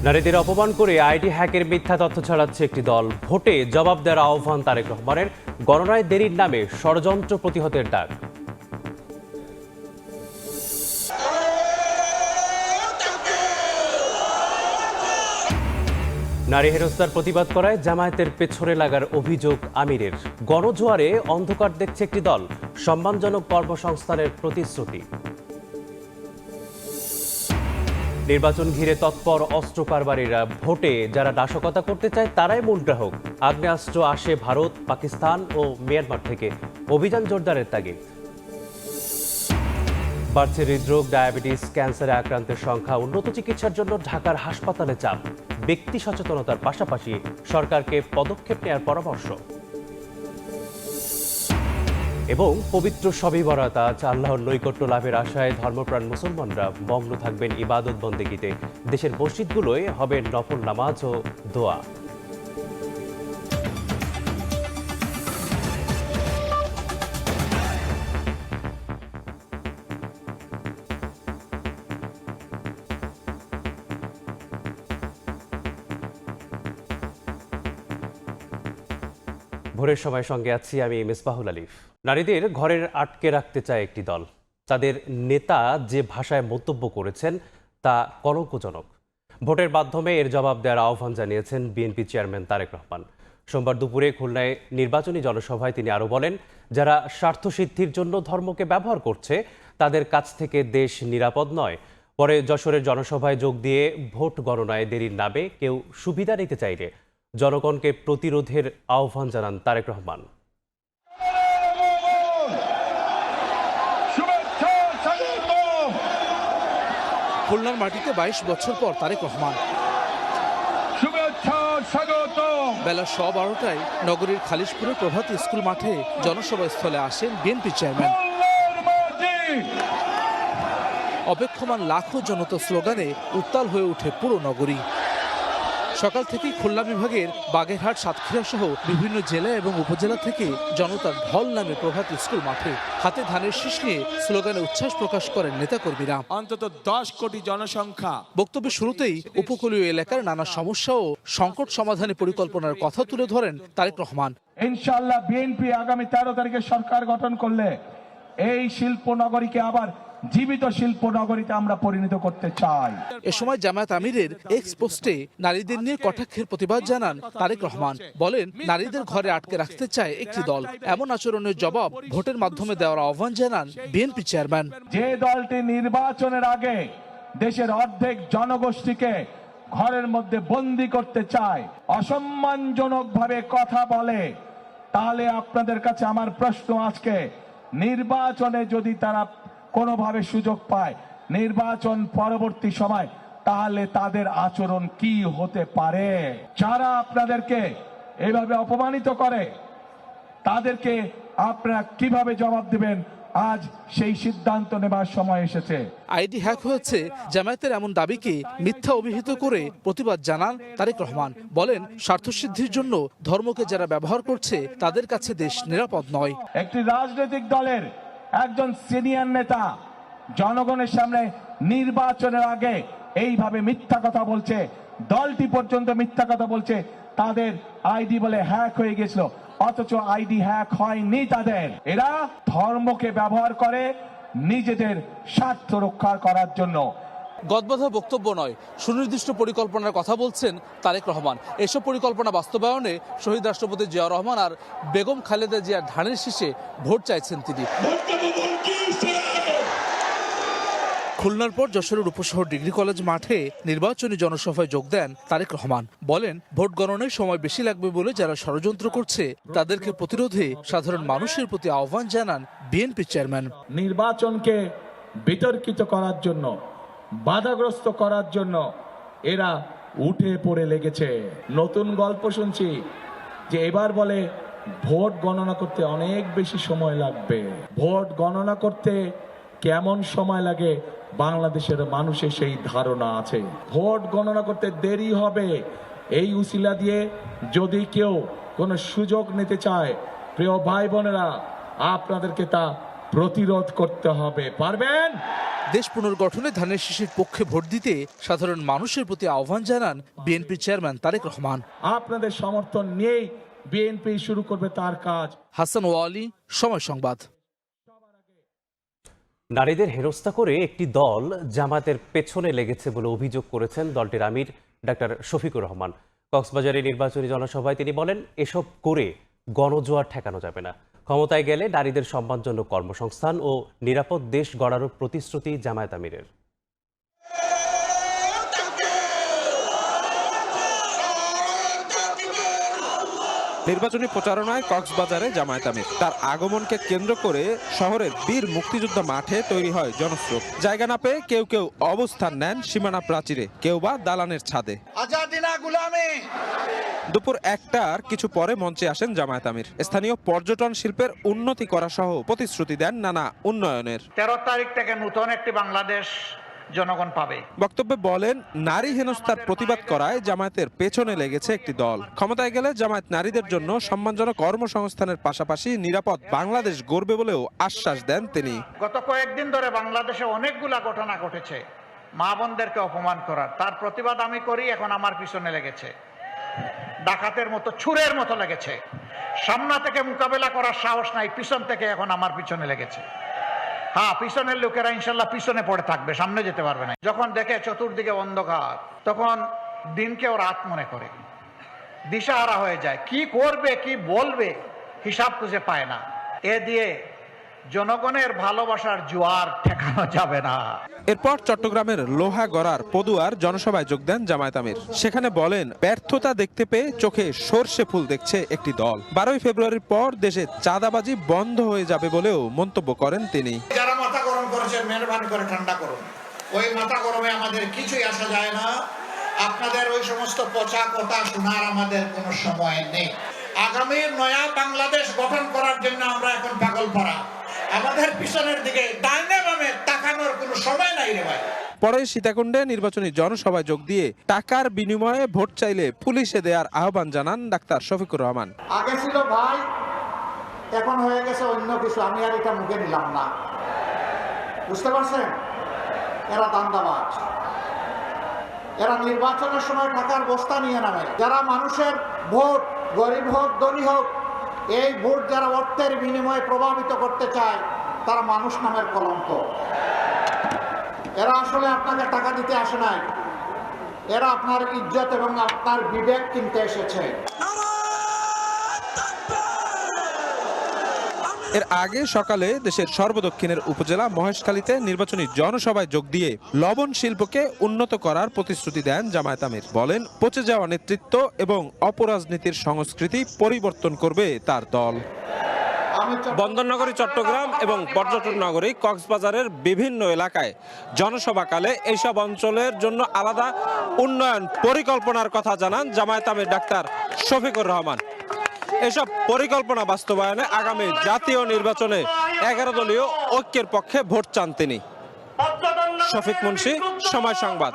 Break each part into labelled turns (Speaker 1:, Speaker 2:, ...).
Speaker 1: নারীদের অপমান করে আইডি হ্যাকের মিথ্যা তথ্য ছড়াচ্ছে একটি দল। ভোটে জবাব দেওয়ার আহ্বান তারেক রহমানের। গণনায় দেরির নামে ষড়যন্ত্র প্রতিহতের ডাক। নারী হেনস্থার প্রতিবাদ করায় জামায়াতের পেছনে লাগার অভিযোগ আমিরের। গণজোয়ারে অন্ধকার দেখছে একটি দল, সম্মানজনক কর্মসংস্থানের প্রতিশ্রুতি। নির্বাচন ঘিরে তৎপর অস্ত্র কারবারিরা। ভোটে যারা নাশকতা করতে চায় তারাই মূল গ্রাহক। আগ্নেয়াস্ত্র আসে ভারত, পাকিস্তান ও মিয়ানমার থেকে। অভিযান জোরদারের তাগিদ। বাড়ছে হৃদরোগ, ডায়াবেটিস, ক্যান্সারে আক্রান্তের সংখ্যা। উন্নত চিকিৎসার জন্য ঢাকার হাসপাতালে চাপ। ব্যক্তি সচেতনতার পাশাপাশি সরকারকে পদক্ষেপ নেওয়ার পরামর্শ। এবং পবিত্র শবে বরাত, আজ আল্লাহর নৈকট্য লাভের আশায় ধর্মপ্রাণ মুসলমানরা মগ্ন থাকবেন ইবাদত বন্দেগীতে। দেশের মসজিদগুলোয় হবে নফল নামাজ ও দোয়া। ভোরের সময় সঙ্গে আছি আমি মিসবাহুল আলিফ। নারীদের ঘরের আটকে রাখতে চায় একটি দল। তাদের নেতা যে ভাষায় মন্তব্য করেছেন তা কলঙ্কজনক। ভোটের মাধ্যমে এর জবাব দেওয়ার আহ্বান জানিয়েছেন বিএনপি চেয়ারম্যান তারেক রহমান। সোমবার দুপুরে খুলনায় নির্বাচনী জনসভায় তিনি আরও বলেন, যারা স্বার্থসিদ্ধির জন্য ধর্মকে ব্যবহার করছে তাদের কাছ থেকে দেশ নিরাপদ নয়। পরে যশোরের জনসভায় যোগ দিয়ে ভোট গণনায় দেরির নামে কেউ সুবিধা নিতে চাইলে জনগণকে প্রতিরোধের আহ্বান জানান তারেক রহমান।
Speaker 2: খুলনার মাটিতে ২২ বছর পর তারেক রহমান। বেলা ১২:১২টায় নগরীর খালিশপুরের প্রভাতী স্কুল মাঠে জনসভা স্থলে আসেন বিএনপি চেয়ারম্যান। অপেক্ষমান লাখো জনতা স্লোগানে উত্তাল হয়ে ওঠে পুরো নগরী। সকাল থেকেই খুলনা বিভাগের বাগেরহাট, সাতক্ষীরা সহ বিভিন্ন জেলা এবং উপজেলা থেকে জনতার ঢল নামে প্রভাত স্কুল মাঠে। হাতে ধানের শীষ নিয়ে স্লোগানে উচ্ছ্বাস প্রকাশ করেন নেতাকর্মীরা।
Speaker 3: অন্তত ১০ কোটি জনসংখ্যা।
Speaker 2: বক্তব্যের শুরুতেই উপকূলীয় এলাকার নানা সমস্যা ও সংকট সমাধানে পরিকল্পনার কথা তুলে ধরেন তারেক রহমান।
Speaker 4: ইনশাআল্লাহ বিএনপি আগামী ১৩ তারিখে সরকার গঠন করলে এই শিল্প নগরীকে আবার জীবিত শিল্প নগরীতে আমরা পরিণত করতে চাই।
Speaker 2: এ সময় জামায়াত আমিরের এক্স পোস্টে নারীদের নিয়ে কটাক্ষের প্রতিবাদ জানান তারেক রহমান। বলেন, নারীদের ঘরে আটকে রাখতে চায় একটি দল। এমন আচরণের জবাব ভোটের মাধ্যমে দেওয়ার আহ্বান জানান বিএনপি চেয়ারম্যান।
Speaker 4: যে দলটি নির্বাচনের আগে দেশের অর্ধেক জনগোষ্ঠীকে ঘরের মধ্যে বন্দী করতে চায়, অসম্মানজনক ভাবে কথা বলে, তাহলে আপনাদের কাছে আমার প্রশ্ন, আজকে নির্বাচনে যদি তারা কোনোভাবে সুযোগ পায় নির্বাচন পরবর্তী সময়, তাহলে তাদের আচরণ কি হতে পারে? যারা আপনাদেরকে এইভাবে অপমানিত করে তাদেরকে আপনারা কিভাবে জবাব দেবেন? আজ সেই সিদ্ধান্ত নেবার সময় এসেছে।
Speaker 2: আইডি হ্যাক হয়েছে, জামায়াতের এমন দাবিকে মিথ্যা অভিহিত করে প্রতিবাদ জানান তারেক রহমান। বলেন, স্বার্থসিদ্ধির জন্য ধর্মকে যারা ব্যবহার করছে তাদের কাছে দেশ নিরাপদ নয়।
Speaker 4: একটি রাজনৈতিক দলের একজন সিনিয়র নেতা জনগণের সামনে নির্বাচনের আগে এইভাবে মিথ্যা কথা বলছে, দলটি পর্যন্ত মিথ্যা কথা বলছে, তাদের আইডি বলে হ্যাক হয়ে গেছিল, অথচ আইডি হ্যাক হয়নি তাদের। এরা ধর্মকে ব্যবহার করে নিজেদের স্বার্থ রক্ষা করার জন্য।
Speaker 2: গদবাঁধা বক্তব্য নয়, সুনির্দিষ্ট পরিকল্পনার কথা বলছেন তারেক রহমান। এসব পরিকল্পনা বাস্তবায়নে শহীদ রাষ্ট্রপতি জিয়া রহমান আর বেগম খালেদা জিয়ার ধানের শীষে ভোট চাইছেন তিনি। খুলনার পর যশোরের উপশহর ডিগ্রি কলেজ মাঠে নির্বাচনী জনসভায় যোগ দেন তারেক রহমান। বলেন, ভোট গণনায় সময় বেশি লাগবে বলে যারা ষড়যন্ত্র করছে তাদেরকে প্রতিরোধে সাধারণ মানুষের প্রতি আহ্বান জানান বিএনপি চেয়ারম্যান।
Speaker 4: নির্বাচনকে বিতর্কিত করার জন্য, বাধাগ্রস্ত করার জন্য এরা উঠে পড়ে লেগেছে। নতুন গল্প শুনছি যে এবার বলে ভোট গণনা করতে অনেক বেশি সময় লাগবে। ভোট গণনা করতে কেমন সময় লাগে বাংলাদেশের মানুষের সেই ধারণা আছে। ভোট গণনা করতে দেরি হবে, এই উসিলা দিয়ে যদি কেউ কোনো সুযোগ নিতে চায়, প্রিয় ভাই বোনেরা, আপনাদেরকে তা প্রতিরোধ করতে হবে। পারবেন?
Speaker 2: দেশ পুনর্গঠনে ধানের শীষের পক্ষে ভোট দিতে সাধারণ মানুষের প্রতি আহ্বান জানান বিএনপির চেয়ারম্যান তারেক রহমান।
Speaker 4: আপনাদের সমর্থন নিয়েই বিএনপি শুরু করবে তার কাজ।
Speaker 2: হাসান ওয়ালি, সময় সংবাদ।
Speaker 1: নারীদের হেনস্থা করে একটি দল জামাতের পেছনে লেগেছে বলে অভিযোগ করেছেন দলটির আমির ডাক্তার শফিকুর রহমান। কক্সবাজারে নির্বাচনী জনসভায় তিনি বলেন, এসব করে গণজোয়ার ঠেকানো যাবে না। ক্ষমতায় গেলে নারীদের সম্মানজনক কর্মসংস্থান ও নিরাপদ দেশ গড়ারও প্রতিশ্রুতি জামায়াত আমিরের।
Speaker 5: নির্বাচনী প্রচারণায় কক্সবাজারে জামায়াত আমির। তার আগমনকে কেন্দ্র করে শহরের বীর মুক্তিযোদ্ধা মাঠে তৈরি হয় জনস্রোত। জায়গা না পেয়ে কেউ কেউ অবস্থান নেন সীমানা প্রাচীরে, কেউ বা দালানের ছাদে। দুপুর 1টার কিছু পরে মঞ্চে আসেন জামায়াত আমির। স্থানীয় পর্যটন শিল্পের উন্নতি করা সহ প্রতিশ্রুতি দেন নানা উন্নয়নের।
Speaker 6: 13 তারিখ থেকে নতুন একটি বাংলাদেশ জনগণ পাবে।
Speaker 5: বক্তব্যে বলেন, নারী হেনস্থার প্রতিবাদ করায় জামায়াতের পেছনে লেগেছে একটি দল। ক্ষমতায় গেলে জামায়াত নারীদের জন্য সম্মানজনক কর্মসংস্থানের পাশাপাশি নিরাপদ বাংলাদেশ গড়বে বলেও আশ্বাস দেন তিনি।
Speaker 6: গত কয়েকদিন ধরে বাংলাদেশে অনেকগুলা ঘটনা ঘটেছে মা বোনদেরকে অপমান করার, তার প্রতিবাদ আমি করি, এখন আমার পিছনে লেগেছে। ডাকাতের মতো, ছুরের মতো লেগেছে। সামনা থেকে মোকাবেলা করার সাহস নাই, পিছন থেকে এখন আমার পিছনে লেগেছে। হ্যাঁ, পিছনের লোকেরা ইনশাল্লাহ পিছনে পড়ে থাকবে, সামনে যেতে পারবে না। যখন দেখে চতুর্দিকে অন্ধকার, তখন দিনকেও রাত মনে করে, দিশাহারা হয়ে যায়। কি করবে, কি বলবে, হিসাব খুঁজে পায় না। এ দিয়ে জনগণের ভালোবাসার জোয়ার ঠেকানো যাবে না।
Speaker 5: এরপর চট্টগ্রামের লোহাগড়ার পদুয়ার জনসভায় যোগ দেন জামায়াত আমির। সেখানে বলেন, ব্যর্থতা দেখতে পেয়ে চোখে সর্ষে ফুল দেখছে একটি দল। 12ই ফেব্রুয়ারির পর দেশে চাঁদাবাজি বন্ধ হয়ে যাবে বলেও মন্তব্য করেন তিনি।
Speaker 6: যারা মাথা গরম করেছেন, মেহরবানি করে ঠান্ডা করুন। ওই মাথা গরমে আমাদের কিছুই আসা যায় না। আপনাদের ওই সমস্ত পচা কথা শোনার আমাদের কোনো সময় নেই। আগামীর নয়া বাংলাদেশ গঠন করার জন্য আমরা এখন পাগল পাড়া। আমাদের পিছনের দিকে ডাইনে বামে তাকানোর কোনো সময় নাই রে ভাই।
Speaker 5: পরে সীতাকুণ্ডে নির্বাচনী জনসভায় যোগ দিয়ে টাকার বিনিময়ে ভোট চাইলে পুলিশে দেওয়ার আহ্বান জানান ডাক্তার শফিকুর রহমান।
Speaker 6: আগে ছিল ভাই, এখন হয়ে গেছে অন্য কিছু। আমি আর এটা মুখে নিলাম না, বুঝতে পারছেন? এরা দান্দাবাজ, এরা নির্বাচনের সময় টাকার বস্তা নিয়ে নামে। যারা মানুষের ভোট, গরিব হোক ধনী হোক, এই ভোট যারা অর্থের বিনিময়ে প্রভাবিত করতে চায়, তারা মানুষ নামের কলঙ্ক। এরা আসলে আপনাকে টাকা দিতে আসে নাই, এরা আপনার ইজ্জত এবং আপনার বিবেক কিনতে এসেছে।
Speaker 5: এর আগে সকালে দেশের সর্বদক্ষিণের উপজেলা মহেশখালীতে নির্বাচনী জনসভায় যোগ দিয়ে লবণ শিল্পকে উন্নত করার প্রতিশ্রুতি দেন জামায়াত আমির। বলেন, পচে যাওয়া নেতৃত্ব এবং অপরাজনীতির সংস্কৃতি পরিবর্তন করবে তার দল। বন্দরনগরী চট্টগ্রাম এবং পর্যটন নগরী কক্সবাজারের বিভিন্ন এলাকায় জনসভাকালে এইসব অঞ্চলের জন্য আলাদা উন্নয়ন পরিকল্পনার কথা জানান জামায়াত আমির ডাক্তার শফিকুর রহমান। এসব পরিকল্পনা বাস্তবায়নে আগামী জাতীয় নির্বাচনে 11 দলীয় ঐক্যের পক্ষে ভোট চান তিনি। শফিক মুন্সি, সময় সংবাদ।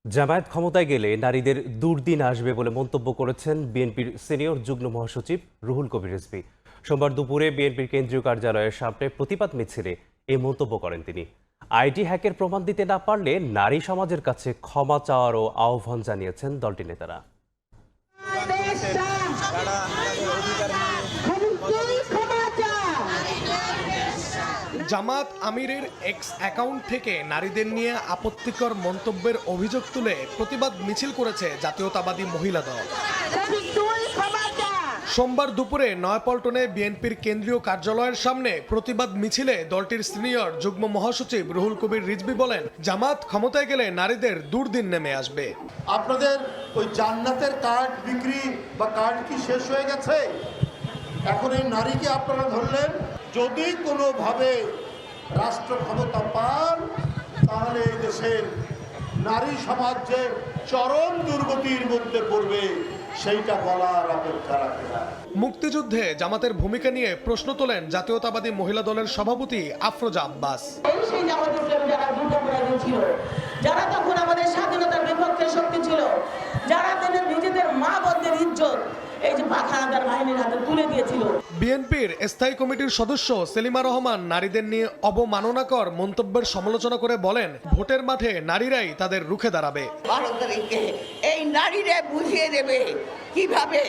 Speaker 1: জামায়াত ক্ষমতায় গেলে নারীদের দুর্দিন আসবে বলে মন্তব্য করেছেন বিএনপির সিনিয়র যুগ্ম মহাসচিব রুহুল কবির রিজভী। সোমবার দুপুরে বিএনপির কেন্দ্রীয় কার্যালয়ের সামনে প্রতিবাদ মিছিলে এই মন্তব্য করেন তিনি। আইটি হ্যাকের প্রমাণ দিতে না পারলে নারী সমাজের কাছে ক্ষমা চাওয়ারও আহ্বান জানিয়েছেন দলটির নেতারা।
Speaker 7: জামাত আমিরের এক্স অ্যাকাউন্ট থেকে নারীদের নিয়ে আপত্তিকর মন্তব্যের অভিযোগ তুলে প্রতিবাদ মিছিল করেছে জাতীয়তাবাদী মহিলা দল। সোমবার দুপুরে নয়াপল্টনে বিএনপির কেন্দ্রীয় কার্যালয়ের সামনে প্রতিবাদ মিছিলে দলটির সিনিয়র যুগ্ম মহাসচিব রুহুল কবির রিজভী বলেন, জামাত ক্ষমতায় গেলে নারীদের দুর্দিন নেমে আসবে।
Speaker 8: আপনাদের ওই জান্নাতের কার্ড বিক্রি বা কার্ড কি শেষ হয়ে গেছে? এখন এই নারীকে আপনারা ধরলেন। যদি কোনোভাবে রাষ্ট্র ক্ষমতা পান, তাহলে এই দেশের নারী সমাজ যে চরম দুর্গতির মধ্যে পড়বে, সেইটা বলার অপেক্ষা রাখে না।
Speaker 7: মুক্তিযুদ্ধে জামাতের ভূমিকা নিয়ে প্রশ্ন তোলেন জাতীয়তাবাদী মহিলা দলের সভাপতি আফরোজা আব্বাস।
Speaker 9: যারা তখন আমাদের স্বাধীনতার বিপক্ষে শক্তি ছিল, যারা তাদের নিজেদের মা বোনদের ইজ্জত এই যে খানাদার বাহিনীর হাতে তুলে দিয়েছিল।
Speaker 7: বিএনপির স্থায়ী কমিটির সদস্য সেলিমা রহমান নারীদের নিয়ে অবমাননাকর মন্তব্যের সমালোচনা করে বলেন, ভোটের মাঠে নারীরাই তাদের রুখে দাঁড়াবে।
Speaker 9: 12 তারিখে এই নারীরা বুঝিয়ে দেবে কিভাবে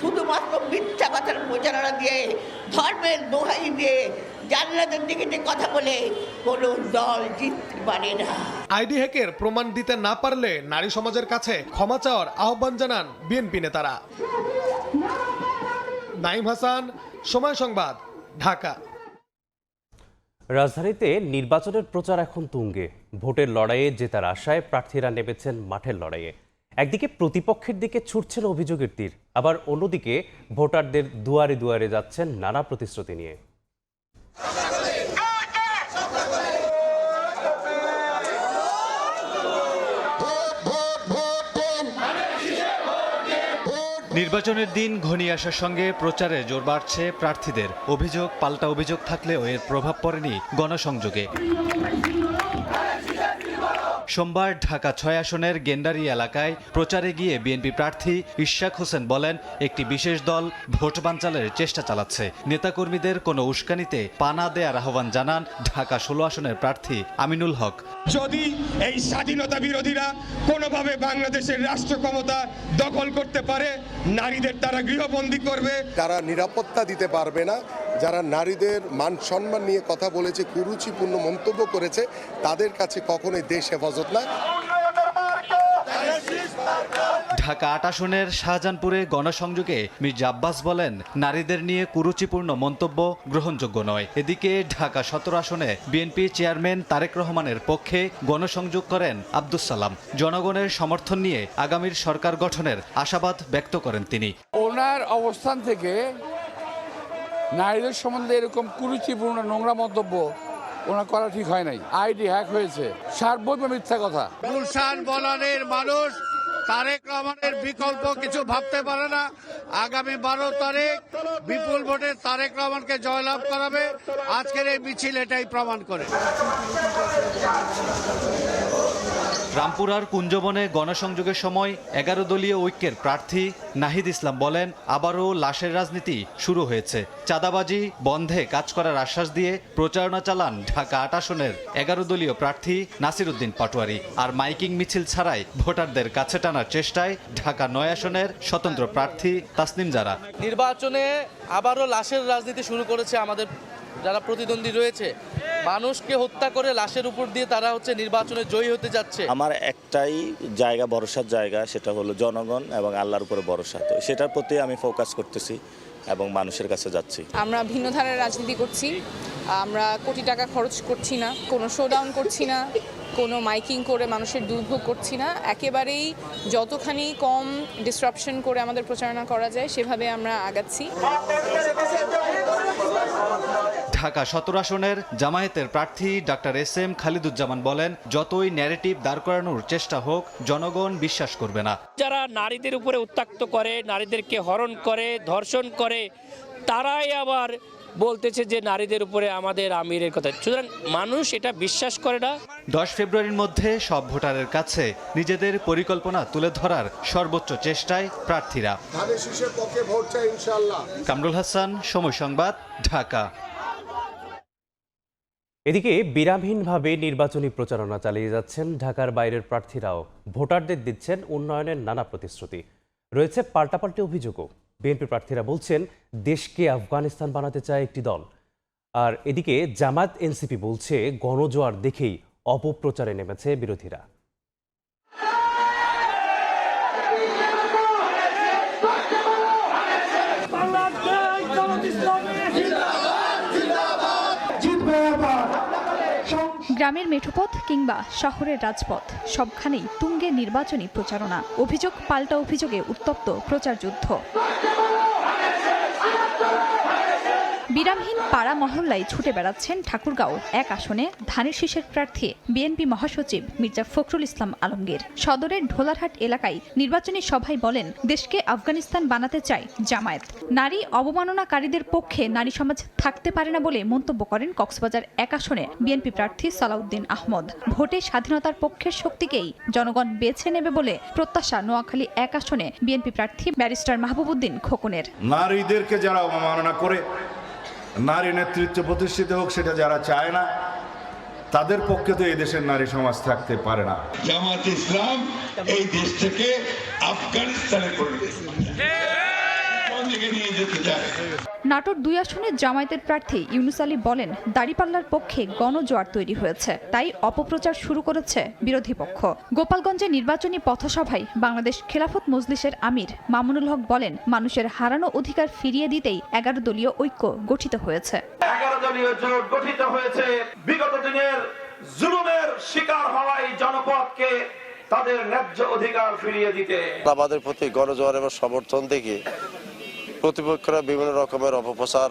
Speaker 9: শুধুমাত্র মিথ্যা কথার প্রচারণা দিয়ে, ধর্মের দোহাই দিয়ে, জান্নাতের দিকে কথা বলে কোনো দল জিততে পারে না।
Speaker 7: আইডি হ্যাকের প্রমাণ দিতে না পারলে নারী সমাজের কাছে ক্ষমা চাওয়ার আহ্বান জানান বিএনপি নেতারা। নাইম হাসান, সময় সংবাদ, ঢাকা।
Speaker 1: রাজধানীতে নির্বাচনের প্রচার এখন তুঙ্গে। ভোটের লড়াইয়ে জেতার আশায় প্রার্থীরা নেমেছেন মাঠের লড়াইয়ে। একদিকে প্রতিপক্ষের দিকে ছুটছেন অভিযোগের তীর, আবার অন্যদিকে ভোটারদের দুয়ারে দুয়ারে যাচ্ছেন নানা প্রতিশ্রুতি নিয়ে।
Speaker 10: নির্বাচনের দিন ঘনিয়ে আসার সঙ্গে প্রচারে জোর বাড়ছে প্রার্থীদের। অভিযোগ পাল্টা অভিযোগ থাকলেও এর প্রভাব পড়েনি গণসংযোগে। সোমবার ঢাকা 6 আসনের গেন্ডারি এলাকায় প্রচারে গিয়ে বিএনপি প্রার্থী ইশাক হোসেন বলেন, একটি বিশেষ দল ভোট বানচালের চেষ্টা চালাচ্ছে। নেতাকর্মীদের কোনো উস্কানিতে পা না দেওয়ার আহ্বান জানান ঢাকা 16 আসনের প্রার্থী আমিনুল হক।
Speaker 11: যদি এই স্বাধীনতা বিরোধীরা কোনোভাবে বাংলাদেশের রাষ্ট্র ক্ষমতা দখল করতে পারে, নারীদের তারা গৃহবন্দী করবে।
Speaker 8: যারা নিরাপত্তা দিতে পারবে না, যারা নারীদের মান সম্মান নিয়ে কথা বলেছে, কুরুচিপূর্ণ মন্তব্য করেছে, তাদের কাছে কখনোই দেশ হেফাজত না।
Speaker 10: ঢাকা 8 আসনের শাহজাহানপুরে গণসংযোগে মির্জা আব্বাস বলেন, নারীদের নিয়ে কুরুচিপূর্ণ মন্তব্য গ্রহণযোগ্য নয়। এদিকে ঢাকা 17 আসনে বিএনপি চেয়ারম্যান তারেক রহমানের পক্ষে গণসংযোগ করেন আব্দুস সালাম। জনগণের সমর্থন নিয়ে আগামীর সরকার গঠনের আশাবাদ ব্যক্ত করেন তিনি।
Speaker 12: ওনার অবস্থান থেকে নারীদের সম্বন্ধে এরকম কুরুচিপূর্ণ নোংরা মন্তব্য ওনার করা ঠিক হয় নাই। আইডি হ্যাক হয়েছে, সার্বভৌম মিথ্যা কথা।
Speaker 11: গুলশান বনানীর মানুষ তারেক রহমানের বিকল্প কিছু ভাবতে পারে না। আগামী 12 তারিখ বিপুল ভোটে তারেক রহমানকে জয়লাভ করাবে। আজকের এই মিছিল এটাই প্রমাণ করে।
Speaker 10: রামপুরার কুঞ্জবনে গণসংযোগের সময় 11 দলীয় ঐক্যের প্রার্থী নাহিদ ইসলাম বলেন, আবারও লাশের রাজনীতি শুরু হয়েছে। চাঁদাবাজি বন্ধে কাজ করার আশ্বাস দিয়ে প্রচারণা চালান ঢাকা 8 আসনের 11 দলীয় প্রার্থী নাসির উদ্দিন পাটোয়ারি। আর মাইকিং মিছিল ছাড়াই ভোটারদের কাছে টানার চেষ্টায় ঢাকা 9 আসনের স্বতন্ত্র প্রার্থী তাসনিম জারা।
Speaker 2: নির্বাচনে আবারও লাশের রাজনীতি শুরু করেছে আমাদের যারা প্রতিদ্বন্দ্বী রয়েছে। মানুষকে হত্যা করে লাশের উপর দিয়ে তারা নির্বাচনে জয়ী হতে যাচ্ছে।
Speaker 13: আমার একটাই জায়গা, ভরসার জায়গা, সেটা হলো জনগণ এবং আল্লাহর উপরে ভরসা। তো সেটার প্রতি আমি ফোকাস করতেছি এবং মানুষের কাছে যাচ্ছি।
Speaker 14: আমরা ভিন্ন ধারার রাজনীতি করছি। আমরা কোটি টাকা খরচ করছি না, কোনো শোডাউন করছি না, কোনো মাইকিং করে মানুষের দুর্ভোগ করছি না। একেবারেই যতখানি কম ডিসরাপশন করে আমাদের প্রচারণা করা যায় সেভাবে আমরা আগাচ্ছি।
Speaker 10: ঢাকা 17 আসনের জামায়াতের প্রার্থী ডাক্তার SM খালিদুজ্জামান বলেন, যতই ন্যারেটিভ দাঁড় করানোর চেষ্টা হোক, জনগণ বিশ্বাস করবে না।
Speaker 15: যারা নারীদের উপরে উত্ত্যক্ত করে, নারীদেরকে হরণ করে, ধর্ষণ করে, তারাই আবার বলতেছে যে নারীদের উপরে আমাদের আমিরের কথা। সুতরাং মানুষ এটা বিশ্বাস করে না।
Speaker 10: 10 ফেব্রুয়ারির মধ্যে সব ভোটারের কাছে নিজেদের পরিকল্পনা তুলে ধরার সর্বোচ্চ চেষ্টায় প্রার্থীরা। কামরুল হাসান, সময় সংবাদ, ঢাকা।
Speaker 1: এদিকে বিরামহীনভাবে নির্বাচনী প্রচারণা চালিয়ে যাচ্ছেন ঢাকার বাইরের প্রার্থীরাও। ভোটারদের দিচ্ছেন উন্নয়নের নানা প্রতিশ্রুতি। রয়েছে পাল্টাপাল্টি অভিযোগও। বিএনপি প্রার্থীরা বলছেন, দেশকে আফগানিস্তান বানাতে চায় একটি দল। আর এদিকে জামায়াত এনসিপি বলছে, গণজোয়ার দেখেই অপপ্রচারে নেমেছে বিরোধীরা।
Speaker 16: গ্রামের মেঠোপথ কিংবা শহরের রাজপথ, সবখানেই তুঙ্গে নির্বাচনী প্রচারণা। অভিযোগ পাল্টা অভিযোগে উত্তপ্ত প্রচার যুদ্ধ। বিরামহীন পাড়া মহল্লায় ছুটে বেড়াচ্ছেন ঠাকুরগাঁও 1 আসনে ধানের শীষের প্রার্থী বিএনপি মহাসচিব মির্জা ফখরুল ইসলাম আলমগীর। সদরের ঢোলারহাট এলাকায় নির্বাচনী সভায় বলেন, দেশকে আফগানিস্তান বানাতে চায় জামায়াত। নারী অবমাননাকারীদের পক্ষে নারী সমাজ থাকতে পারে না বলে মন্তব্য করেন কক্সবাজার 1 আসনে বিএনপি প্রার্থী সালাউদ্দিন আহমদ। ভোটে স্বাধীনতার পক্ষের শক্তিকেই জনগণ বেছে নেবে বলে প্রত্যাশা নোয়াখালী 1 আসনে বিএনপি প্রার্থী ব্যারিস্টার মাহবুবউদ্দিন খোকনের।
Speaker 17: নারীদেরকে যারা অবমাননা করে নারী নেতৃত্ব প্রতিষ্ঠিত হোক সেটা যারা চায় না, তাদের পক্ষে তো এই দেশের নারী সমাজ থাকতে পারে না।
Speaker 11: জামাত ইসলাম এই দেশ থেকে আফগানিস্তানে নিয়ে যেতে চায়।
Speaker 16: নাটোর 2 আসনে জামায়াতের প্রার্থী ইউনুস আলী বলেন, দাড়িপাল্লার পক্ষে গণজোয়ার তৈরি হয়েছে, তাই অপপ্রচার শুরু করেছে বিরোধী পক্ষ। গোপালগঞ্জে নির্বাচনী পথসভায় বাংলাদেশ খেলাফত মজলিসের আমির মামুনুল হক বলেন, মানুষের হারানো অধিকার ফিরিয়ে দিতেই 11 দলীয় ঐক্য গঠিত হয়েছে।
Speaker 4: 11 দলীয় জোট গঠিত হয়েছে বিগত দিনের জুলুমের শিকার হওয়াই জনপদকে তাদের ন্যায্য অধিকার ফিরিয়ে দিতে।
Speaker 18: আমাদের প্রতি গণজোয়ার এবং সমর্থন দেখে প্রতিপক্ষরা বিভিন্ন রকমের অপপ্রচার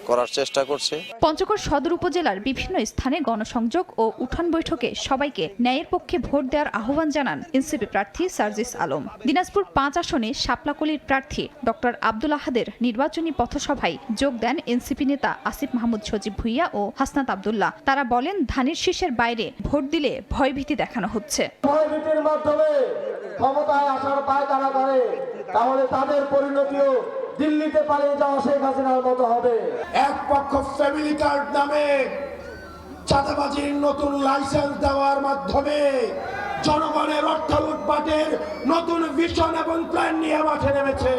Speaker 18: করার চেষ্টা করছে।
Speaker 16: পঞ্চগড় সদর উপজেলার বিভিন্ন স্থানে গণসংযোগ ও উঠান বৈঠকে সবাইকে ন্যায়ের পক্ষে ভোট দেওয়ার আহ্বান জানান এনসিপি প্রার্থী সার্জিস আলম। দিনাজপুর 5 আসনে শাপলাকলির প্রার্থী ডক্টর আব্দুল আহাদের নির্বাচনী পথসভায় যোগ দেন এনসিপি নেতা আসিফ মাহমুদ সজীব ভুইয়া ও হাসনাত আব্দুল্লাহ। তারা বলেন, ধানের শীষের বাইরে ভোট দিলে ভয়ভীতি দেখানো হচ্ছে।
Speaker 8: ভয়ভীতির মাধ্যমে ক্ষমতায় আসার পায়তারা করে, তাহলে তাদের পরিণতিও দিল্লিতে পালিয়ে যাওয়া শেখ হাসিনার মতো হবে। এক পক্ষ ফ্যামিলি কার্ড নামে চাঁদাবাজির নতুন লাইসেন্স দেওয়ার মাধ্যমে জনগণের অর্থ লুটপাটের নতুন ভিশন এবং প্ল্যান নিয়ে মাঠে নেমেছে।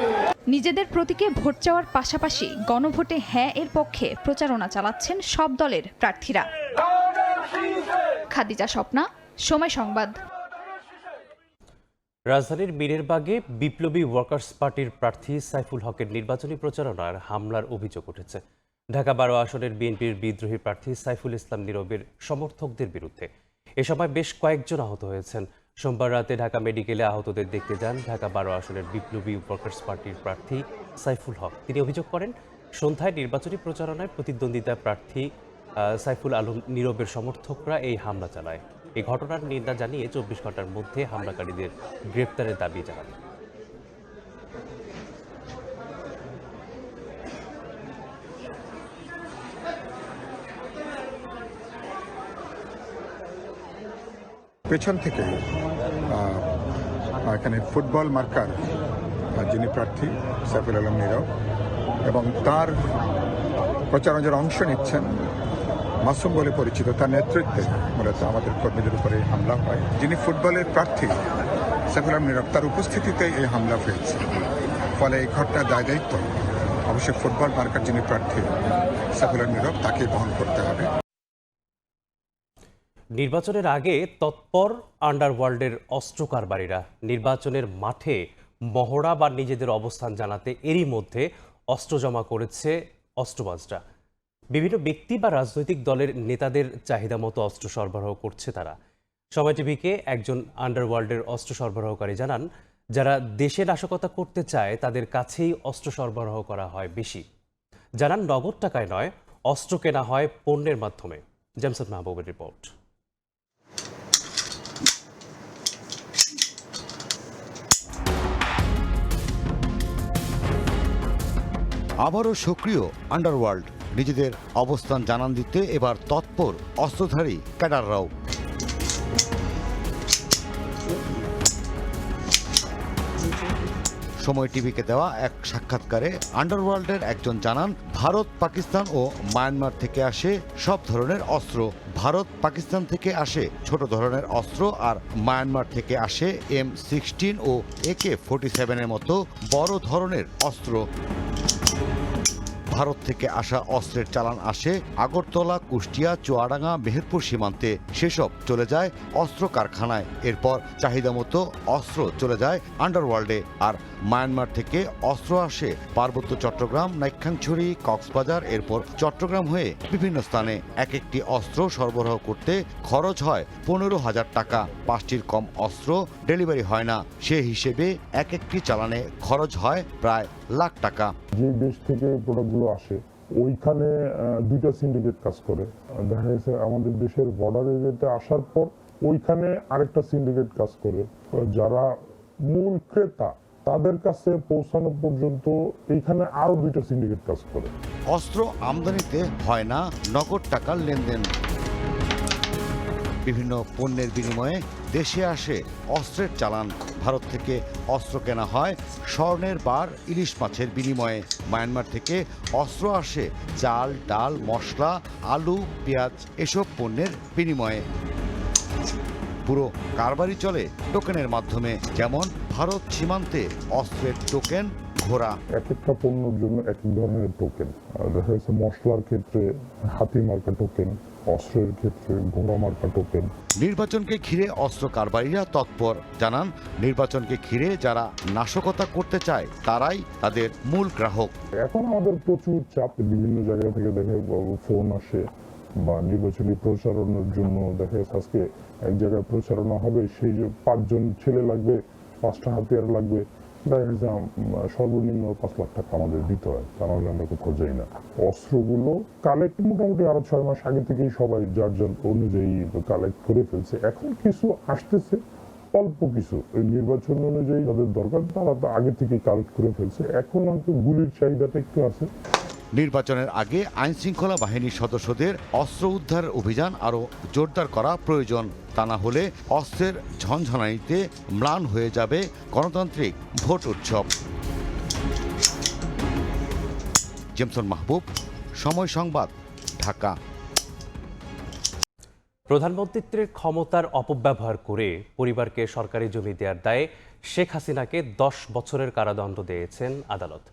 Speaker 16: নিজেদের প্রতীকে ভোট চাওয়ার পাশাপাশি গণভোটে হ্যাঁ এর পক্ষে প্রচারণা চালাচ্ছেন সব দলের প্রার্থীরা। খাদিজা স্বপ্না, সময় সংবাদ।
Speaker 1: রাজধানীর মিরেরবাগে বিপ্লবী ওয়ার্কার্স পার্টির প্রার্থী সাইফুল হকের নির্বাচনী প্রচারণার হামলার অভিযোগ উঠেছে ঢাকা 12 আসনের বিএনপির বিদ্রোহী প্রার্থী সাইফুল ইসলাম নীরবের সমর্থকদের বিরুদ্ধে। এ সময় বেশ কয়েকজন আহত হয়েছেন। সোমবার রাতে ঢাকা মেডিকেলে আহতদের দেখতে যান ঢাকা 12 আসনের বিপ্লবী ওয়ার্কার্স পার্টির প্রার্থী সাইফুল হক। তিনি অভিযোগ করেন, সন্ধ্যায় নির্বাচনী প্রচারণায় প্রতিদ্বন্দ্বিতা প্রার্থী সাইফুল আলম নীরবের সমর্থকরা এই হামলা চালায়। এই ঘটনার নিন্দা জানিয়ে 24 ঘন্টার মধ্যে হামলাকারীদের গ্রেপ্তারের দাবি জানান।
Speaker 19: পেছন থেকে এখানে ফুটবল মার্কার যিনি প্রার্থী সাইফুল আলম নীরব এবং তার প্রচারণা যারা অংশ নিচ্ছেন মাসুম বলে পরিচিত, তার নেতৃত্বে মূলত আমাদের কর্মীদের উপরে হামলা হয়। যিনি ফুটবলের প্রার্থী সাইফুল আলম নীরব, তার উপস্থিতিতে এই হামলা হয়েছে। ফলে এই ঘটনার দায় দায়িত্ব অবশ্যই ফুটবল মার্কার যিনি প্রার্থী সাইফুল আলম নীরব তাকে বহন করতে হবে।
Speaker 1: নির্বাচনের আগে তৎপর আন্ডারওয়ার্ল্ডের অস্ত্র কারবারিরা নির্বাচনের মাঠে মহড়া বা নিজেদের অবস্থান জানাতে এরই মধ্যে অস্ত্র জমা করেছে অস্ত্রবাজরা। বিভিন্ন ব্যক্তি বা রাজনৈতিক দলের নেতাদের চাহিদা মতো অস্ত্র সরবরাহ করছে তারা। সময় টিভিকে একজন আন্ডারওয়ার্ল্ডের অস্ত্র সরবরাহকারী জানান, যারা দেশে নাশকতা করতে চায় তাদের কাছেই অস্ত্র সরবরাহ করা হয় বেশি। জানান, নগদ টাকায় নয়, অস্ত্র কেনা হয় পণ্যের মাধ্যমে। জামশেদ মাহবুবের রিপোর্ট।
Speaker 20: আবারও সক্রিয় আন্ডারওয়ার্ল্ড, নিজেদের অবস্থান জানান দিতে এবার তৎপর অস্ত্রধারী ক্যাডাররাও। সময় টিভিকে দেওয়া এক সাক্ষাৎকারে আন্ডারওয়ার্ল্ডের একজন জানান, ভারত, পাকিস্তান ও মায়ানমার থেকে আসে সব ধরনের অস্ত্র। ভারত, পাকিস্তান থেকে আসে ছোট ধরনের অস্ত্র, আর মায়ানমার থেকে আসে M16 ও AK-47 মতো বড় ধরনের অস্ত্র। ভারত থেকে আসা অস্ত্রের চালান আসে আগরতলা, কুষ্টিয়া, চুয়াডাঙ্গা, মেহেরপুর সীমান্তে। সেসব চলে যায় অস্ত্র কারখানায়। এরপর চাহিদা মতো অস্ত্র চলে যায় আন্ডারওয়ার্ল্ডে। আর মায়ানমার থেকে অস্ত্র আসে পার্বত্য চট্টগ্রাম, নাইক্ষ্যংছড়ি, কক্সবাজার, এরপর চট্টগ্রাম হয়ে বিভিন্ন স্থানে। এক একটি অস্ত্র সরবরাহ করতে খরচ হয় 15,000 টাকা। 5টির কম অস্ত্র ডেলিভারি হয় না। সে হিসেবে এক একটি চালানে খরচ হয় প্রায় লাখ টাকা।
Speaker 21: যে দেশ থেকে প্রোডাক্টগুলো আসে ওইখানে দুইটা সিন্ডিকেট কাজ করে। দেখা গেছে আমাদের দেশের বর্ডার এরিয়াতে আসার পর ওইখানে আরেকটা সিন্ডিকেট কাজ করে। যারা মূল ক্রেতা তাদের কাছে পৌঁছানো পর্যন্ত এইখানে আরো দুইটা সিন্ডিকেট কাজ করে।
Speaker 20: অস্ত্র আমদানিতে হয় না নগদ টাকার লেনদেন। বিভিন্ন পণ্যের বিনিময়ে দেশে আসে অস্ত্রের চালান। ভারত থেকে অস্ত্র কেনা হয় স্বর্ণের বার, ইলিশ মাছের বিনিময়ে। মায়ানমার থেকে অস্ত্র আসে চাল, ডাল, মশলা, আলু, পেঁয়াজ এসব পণ্যের বিনিময়ে। পুরো কারবারই চলে টোকেনের মাধ্যমে, যেমন ভারত সীমান্তে অস্ত্রের টোকেন ঘোড়া।
Speaker 21: এক একটা পণ্যের জন্য এক এক ধরনের টোকেন। দেখা যাচ্ছে মশলার ক্ষেত্রে হাতি মার্কা টোকেন, অস্ত্রের ক্ষেত্রে ঘোড়া মার্কা টোকেন।
Speaker 20: নির্বাচনকে ঘিরে অস্ত্র কারবারিরা তৎপর। জানান, নির্বাচনকে ঘিরে যারা নাশকতা করতে চায় তারাই তাদের মূল গ্রাহক।
Speaker 21: এখন আমাদের প্রচুর চাপ, বিভিন্ন জায়গা থেকে দেখে ফোন আসে বা নির্বাচনী প্রচারণার জন্য দেখা যাচ্ছে আজকে এক জায়গায় প্রচারণা হবে, সেই যে 5 জন ছেলে লাগবে, 5টা হাতিয়ার লাগবে, দেখা যাচ্ছে সর্বনিম্ন 5 লাখ টাকা আমাদের দিতে হয়, তাহলে আমরা কোথাও যাই না। অস্ত্রগুলো কালেক্ট মোটামুটি আরো 6 মাস আগে থেকেই সবাই যার যার অনুযায়ী কালেক্ট করে ফেলছে। এখন কিছু আসতেছে, অল্প কিছু ওই নির্বাচন অনুযায়ী যাদের দরকার তারা তো আগে থেকে কালেক্ট করে ফেলছে। এখন হয়তো গুলির চাহিদাটা একটু আছে।
Speaker 20: নির্বাচনের আগে আইন শৃঙ্খলা বাহিনীর সদস্যদের অস্ত্র উদ্ধার অভিযান আরও জোরদার করা প্রয়োজন। তা না হলে অস্ত্রের ঝনঝনানিতে ম্লান হয়ে যাবে গণতান্ত্রিক ভোট উৎসব। জেমসন মাহবুব, সময় সংবাদ, ঢাকা।
Speaker 1: প্রধানমন্ত্রীর ক্ষমতার অপব্যবহার করে পরিবারকে সরকারি জমি দেওয়ার দায়ে শেখ হাসিনাকে 10 বছরের কারাদণ্ড দিয়েছেন আদালত।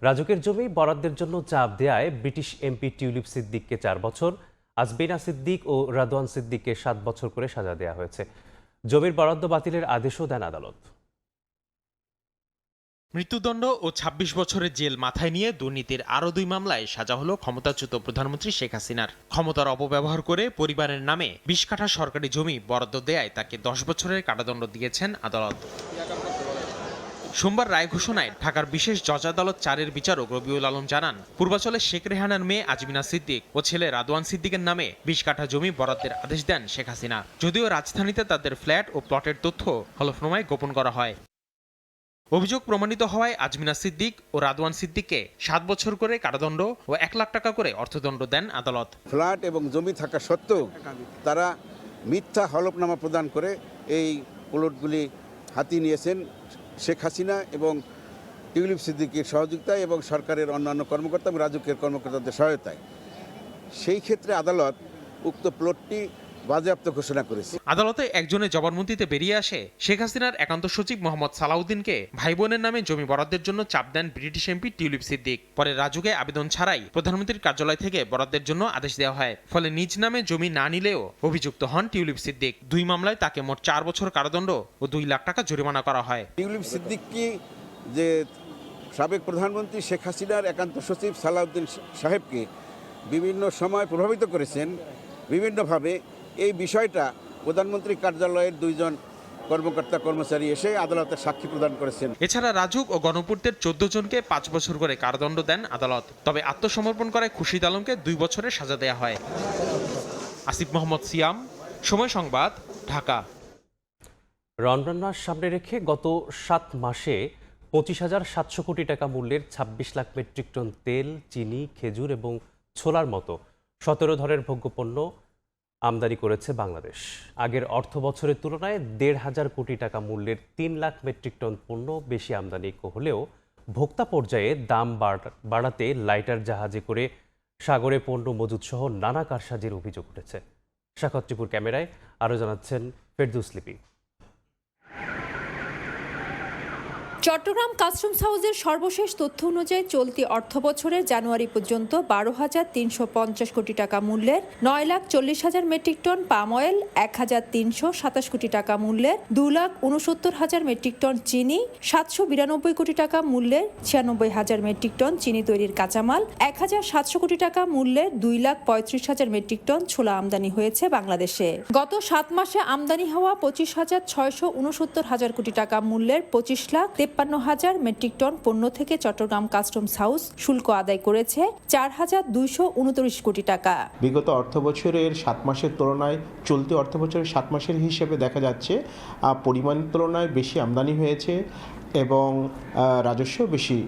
Speaker 1: রাজুকের জমি বরাদ্দের জন্য চাপ দেয়ায় ব্রিটিশ এমপি টিউলিপ সিদ্দিককে 4 বছর, আজমিনা সিদ্দিক ও রাদওয়ান সিদ্দিককে 7 বছর করে সাজা দেওয়া হয়েছে। জমির বরাদ্দ বাতিলের আদেশও দেন আদালত।
Speaker 22: মৃত্যুদণ্ড ও 26 বছরের জেল মাথায় নিয়ে দুর্নীতির আরও 2 মামলায় সাজা হলো ক্ষমতাচ্যুত প্রধানমন্ত্রী শেখ হাসিনার। ক্ষমতার অপব্যবহার করে পরিবারের নামে 20 কাঠা সরকারি জমি বরাদ্দ দেয়ায় তাকে 10 বছরের কারাদণ্ড দিয়েছেন আদালত। সোমবার রায় ঘোষণায় ঢাকার বিশেষ জজ আদালত 4-এর বিচারক রবিউল আলম জানান, পূর্বাচলে শেখ রেহানার মেয়ে আজমিনা সিদ্দিক ও ছেলে রাদওয়ান সিদ্দিকের নামে 20 কাঠা জমি বরাদ্দের আদেশ দেন শেখ হাসিনা। যদিও রাজধানীতে তাদের ফ্ল্যাট ও প্লটের তথ্য হলফনামায় গোপন করা হয়। অভিযোগ প্রমাণিত হওয়ায় আজমিনা সিদ্দিক ও রাদওয়ান সিদ্দিককে 7 বছর করে কারাদণ্ড ও 1 লাখ টাকা করে অর্থদণ্ড দেন আদালত।
Speaker 23: ফ্ল্যাট এবং জমি থাকা সত্ত্বেও তারা মিথ্যা হলফনামা প্রদান করে এই প্লটগুলি হাতিয়ে নিয়েছেন শেখ হাসিনা এবং টিউলিপ সিদ্দিকের সহযোগিতায় এবং সরকারের অন্যান্য কর্মকর্তা এবং রাজুকের কর্মকর্তাদের সহায়তায়। সেই ক্ষেত্রে আদালত উক্ত প্লটটি বাজেয়াপ্ত ঘোষণা করেছে।
Speaker 22: আদালতে একজনের জবানবন্দিতে বেরিয়ে আসে, শেখ হাসিনার একান্ত সচিব মোহাম্মদ সালাউদ্দিনকে ভাই বোনের নামে জমি বরাদ্দের জন্য চাপ দেন ব্রিটিশ এমপি টিউলিপ সিদ্দিক। পরে রাজুকে আবেদন ছাড়াই প্রধানমন্ত্রীর কার্যালয় থেকে বরাদ্দের জন্য আদেশ দেওয়া হয়। ফলে নিজ নামে জমি না নিলেও অভিযুক্ত হন টিউলিপ সিদ্দিক। 2 মামলায় তাকে মোট 4 বছর কারাদণ্ড ও 2 লাখ টাকা জরিমানা করা হয়।
Speaker 23: টিউলিপ সিদ্দিককে যে সাবেক প্রধানমন্ত্রী শেখ হাসিনার একান্ত সচিব সালাউদ্দিন সাহেবকে বিভিন্ন সময় প্রভাবিত করেছেন বিভিন্নভাবে, এই বিষয়টা প্রধানমন্ত্রী কার্যালয়ের 2 জন কর্মকর্তা কর্মচারী এসে আদালতে সাক্ষী প্রদান করেছেন।
Speaker 22: এছাড়া রাজুক ও গণপূর্তের 14 জনকে 5 বছর করে কারাদণ্ড দেন আদালত। তবে আত্মসমর্পণ করায় খুরশিদ আলমকে 2 বছরের সাজা দেওয়া হয়। আসিফ মোহাম্মদ সিয়াম, সময় সংবাদ, ঢাকা।
Speaker 1: রমজান মাস সামনে রেখে গত 7 মাসে 25,700 কোটি টাকা মূল্যের 26 লাখ মেট্রিক টন তেল, চিনি, খেজুর এবং ছোলার মতো 17 ধরনের ভোগ্যপণ্য আমদানি করেছে বাংলাদেশ। আগের অর্থ বছরের তুলনায় 1,500 কোটি টাকা মূল্যের 3 লাখ মেট্রিক টন পণ্য বেশি আমদানি হলেও ভোক্তা পর্যায়ে দাম বাড়াতে লাইটার জাহাজে করে সাগরে পণ্য মজুদ সহ নানা কারসাজির অভিযোগ উঠেছে। সাক্ষাৎ ত্রিপুর ক্যামেরায় আরও জানাচ্ছেন ফেরদৌস লিপি।
Speaker 24: চট্টগ্রাম কাস্টমস হাউসের সর্বশেষ তথ্য অনুযায়ী চলতি অর্থবছরের জানুয়ারি পর্যন্ত 12,350 কোটি টাকা মূল্যের 9,40,000 মেট্রিক টন পাম অয়েল, 1,327 কোটি টাকা মূল্যের 2,69,000 মেট্রিক টন চিনি, 792 কোটি টাকা মূল্যের 96,000 মেট্রিক টন চিনি তৈরির কাঁচামাল, 1,700 কোটি টাকা মূল্যের 2,35,000 মেট্রিক টন ছোলা আমদানি হয়েছে বাংলাদেশে। গত 7 মাসে আমদানি হওয়া 25,669,000 কোটি টাকা মূল্যের 25,53,000 ৫৩,০০০ মেট্রিক টন পণ্য থেকে চট্টগ্রাম কাস্টমস হাউস শুল্ক আদায় করেছে ৪,২২৯ কোটি টাকা।
Speaker 3: বিগত অর্থবছরের 7 মাসের তুলনায় চলতি অর্থবছরের 7 মাসের হিসেবে দেখা যাচ্ছে পরিমাণের তুলনায় বেশি আমদানি হয়েছে এবং রাজস্ব বেশি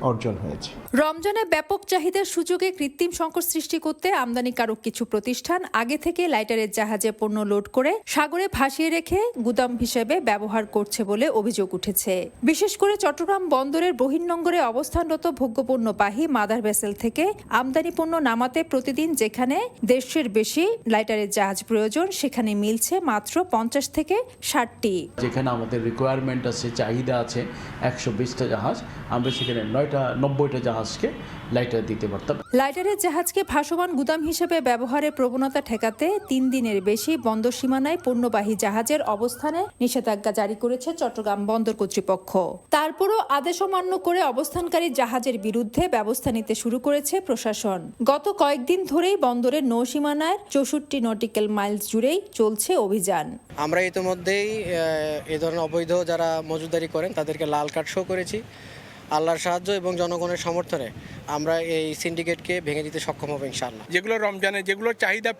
Speaker 3: অর্জন হয়েছে।
Speaker 24: রমজানে ব্যাপক চাহিদার সুযোগে কৃত্রিম সংকট সৃষ্টি করতে আমদানিকারক কিছু প্রতিষ্ঠান আগে থেকে লাইটারের জাহাজে পণ্য লোড করে সাগরে ভাসিয়ে রেখে গুদাম হিসেবে ব্যবহার করছে বলে অভিযোগ উঠেছে। বিশেষ করে চট্টগ্রাম বন্দরের বহির্নোঙরে অবস্থানরত ভোগ্যপণ্যবাহী মাদার ভেসেল থেকে আমদানি পণ্য নামাতে প্রতিদিন যেখানে 150-এর বেশি লাইটারের জাহাজ প্রয়োজন, সেখানে মিলছে মাত্র 50 থেকে 60টি।
Speaker 5: যেখানে আমাদের রিকোয়ারমেন্ট আছে, চাহিদা আছে 120টা জাহাজ, আমরা সেখানে 90টা জাহাজকে লাইটার দিতে পারতাম।
Speaker 24: লাইটারের জাহাজকে ভাসমান গুদাম হিসেবে ব্যবহারের প্রবণতা ঠেকাতে 3 দিনের বেশি বন্দর সীমানায় পণ্যবাহী জাহাজের অবস্থানে নিষেধাজ্ঞা জারি করেছে চট্টগ্রাম বন্দর কর্তৃপক্ষ। তারপরও আদেশ অমান্য করে অবস্থানকারী জাহাজের বিরুদ্ধে ব্যবস্থা নিতে শুরু করেছে প্রশাসন। গত কয়েকদিন ধরেই বন্দরের নৌসীমানায় 64 নটিক্যাল মাইলস জুড়েই চলছে অভিযান।
Speaker 6: আমরা ইতিমধ্যেই এই ধরনের অবৈধ যারা মজুদারি করেন তাদেরকে লাল কার্ড শো করেছি। আল্লাহর সাহায্য এবং জনগণের সমর্থনে আমরা এই সিন্ডিকেটকে ভেঙে দিতে সক্ষম হব ইনশাআল্লাহ।
Speaker 9: যেগুলো রমজানে যেগুলোর চাহিদা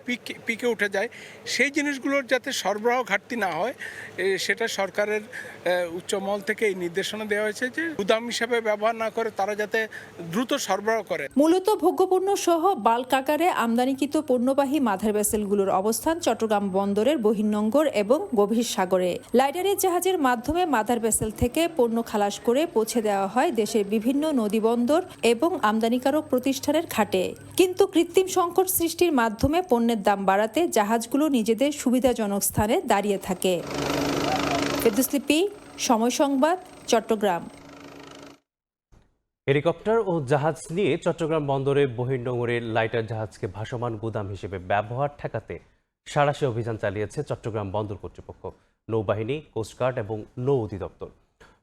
Speaker 9: পিকে উঠে যায়, সেই জিনিসগুলোর যাতে সরবরাহ ঘাটতি না হয় সেটা সরকারের উচ্চমহল থেকে এই নির্দেশনা দেওয়া হয়েছে যে গুদাম হিসাবে ব্যবহার না করে তারা যাতে দ্রুত সরবরাহ করে।
Speaker 24: মূলত ভোগ্যপণ্য সহ বাল্ক আকারে আমদানিকৃত পণ্যবাহী মাদার ভেসেলগুলোর অবস্থান চট্টগ্রাম বন্দরের বহির্নোঙর এবং গভীর সাগরে। লাইটারের জাহাজের মাধ্যমে মাদার ভেসেল থেকে পণ্য খালাস করে পৌঁছে দেওয়া হয় দেশের বিভিন্ন নদীবন্দর এবং আমদানিকারক প্রতিষ্ঠানের ঘাটে। কিন্তু কৃত্রিম সংকট সৃষ্টির মাধ্যমে পণ্যের দাম বাড়াতে জাহাজগুলো নিজেদের সুবিধাজনক স্থানে দাঁড়িয়ে থাকে। ফেরদৌসলিপি, সময় সংবাদ, চট্টগ্রাম।
Speaker 1: হেলিকপ্টার ও জাহাজ নিয়ে চট্টগ্রাম বন্দরে বহির্নোঙরে লাইটার জাহাজকে ভাসমান গুদাম হিসেবে ব্যবহার ঠেকাতে সাঁড়াশি অভিযান চালিয়েছে চট্টগ্রাম বন্দর কর্তৃপক্ষ, নৌবাহিনী, কোস্টগার্ড এবং নৌ অধিদপ্তর।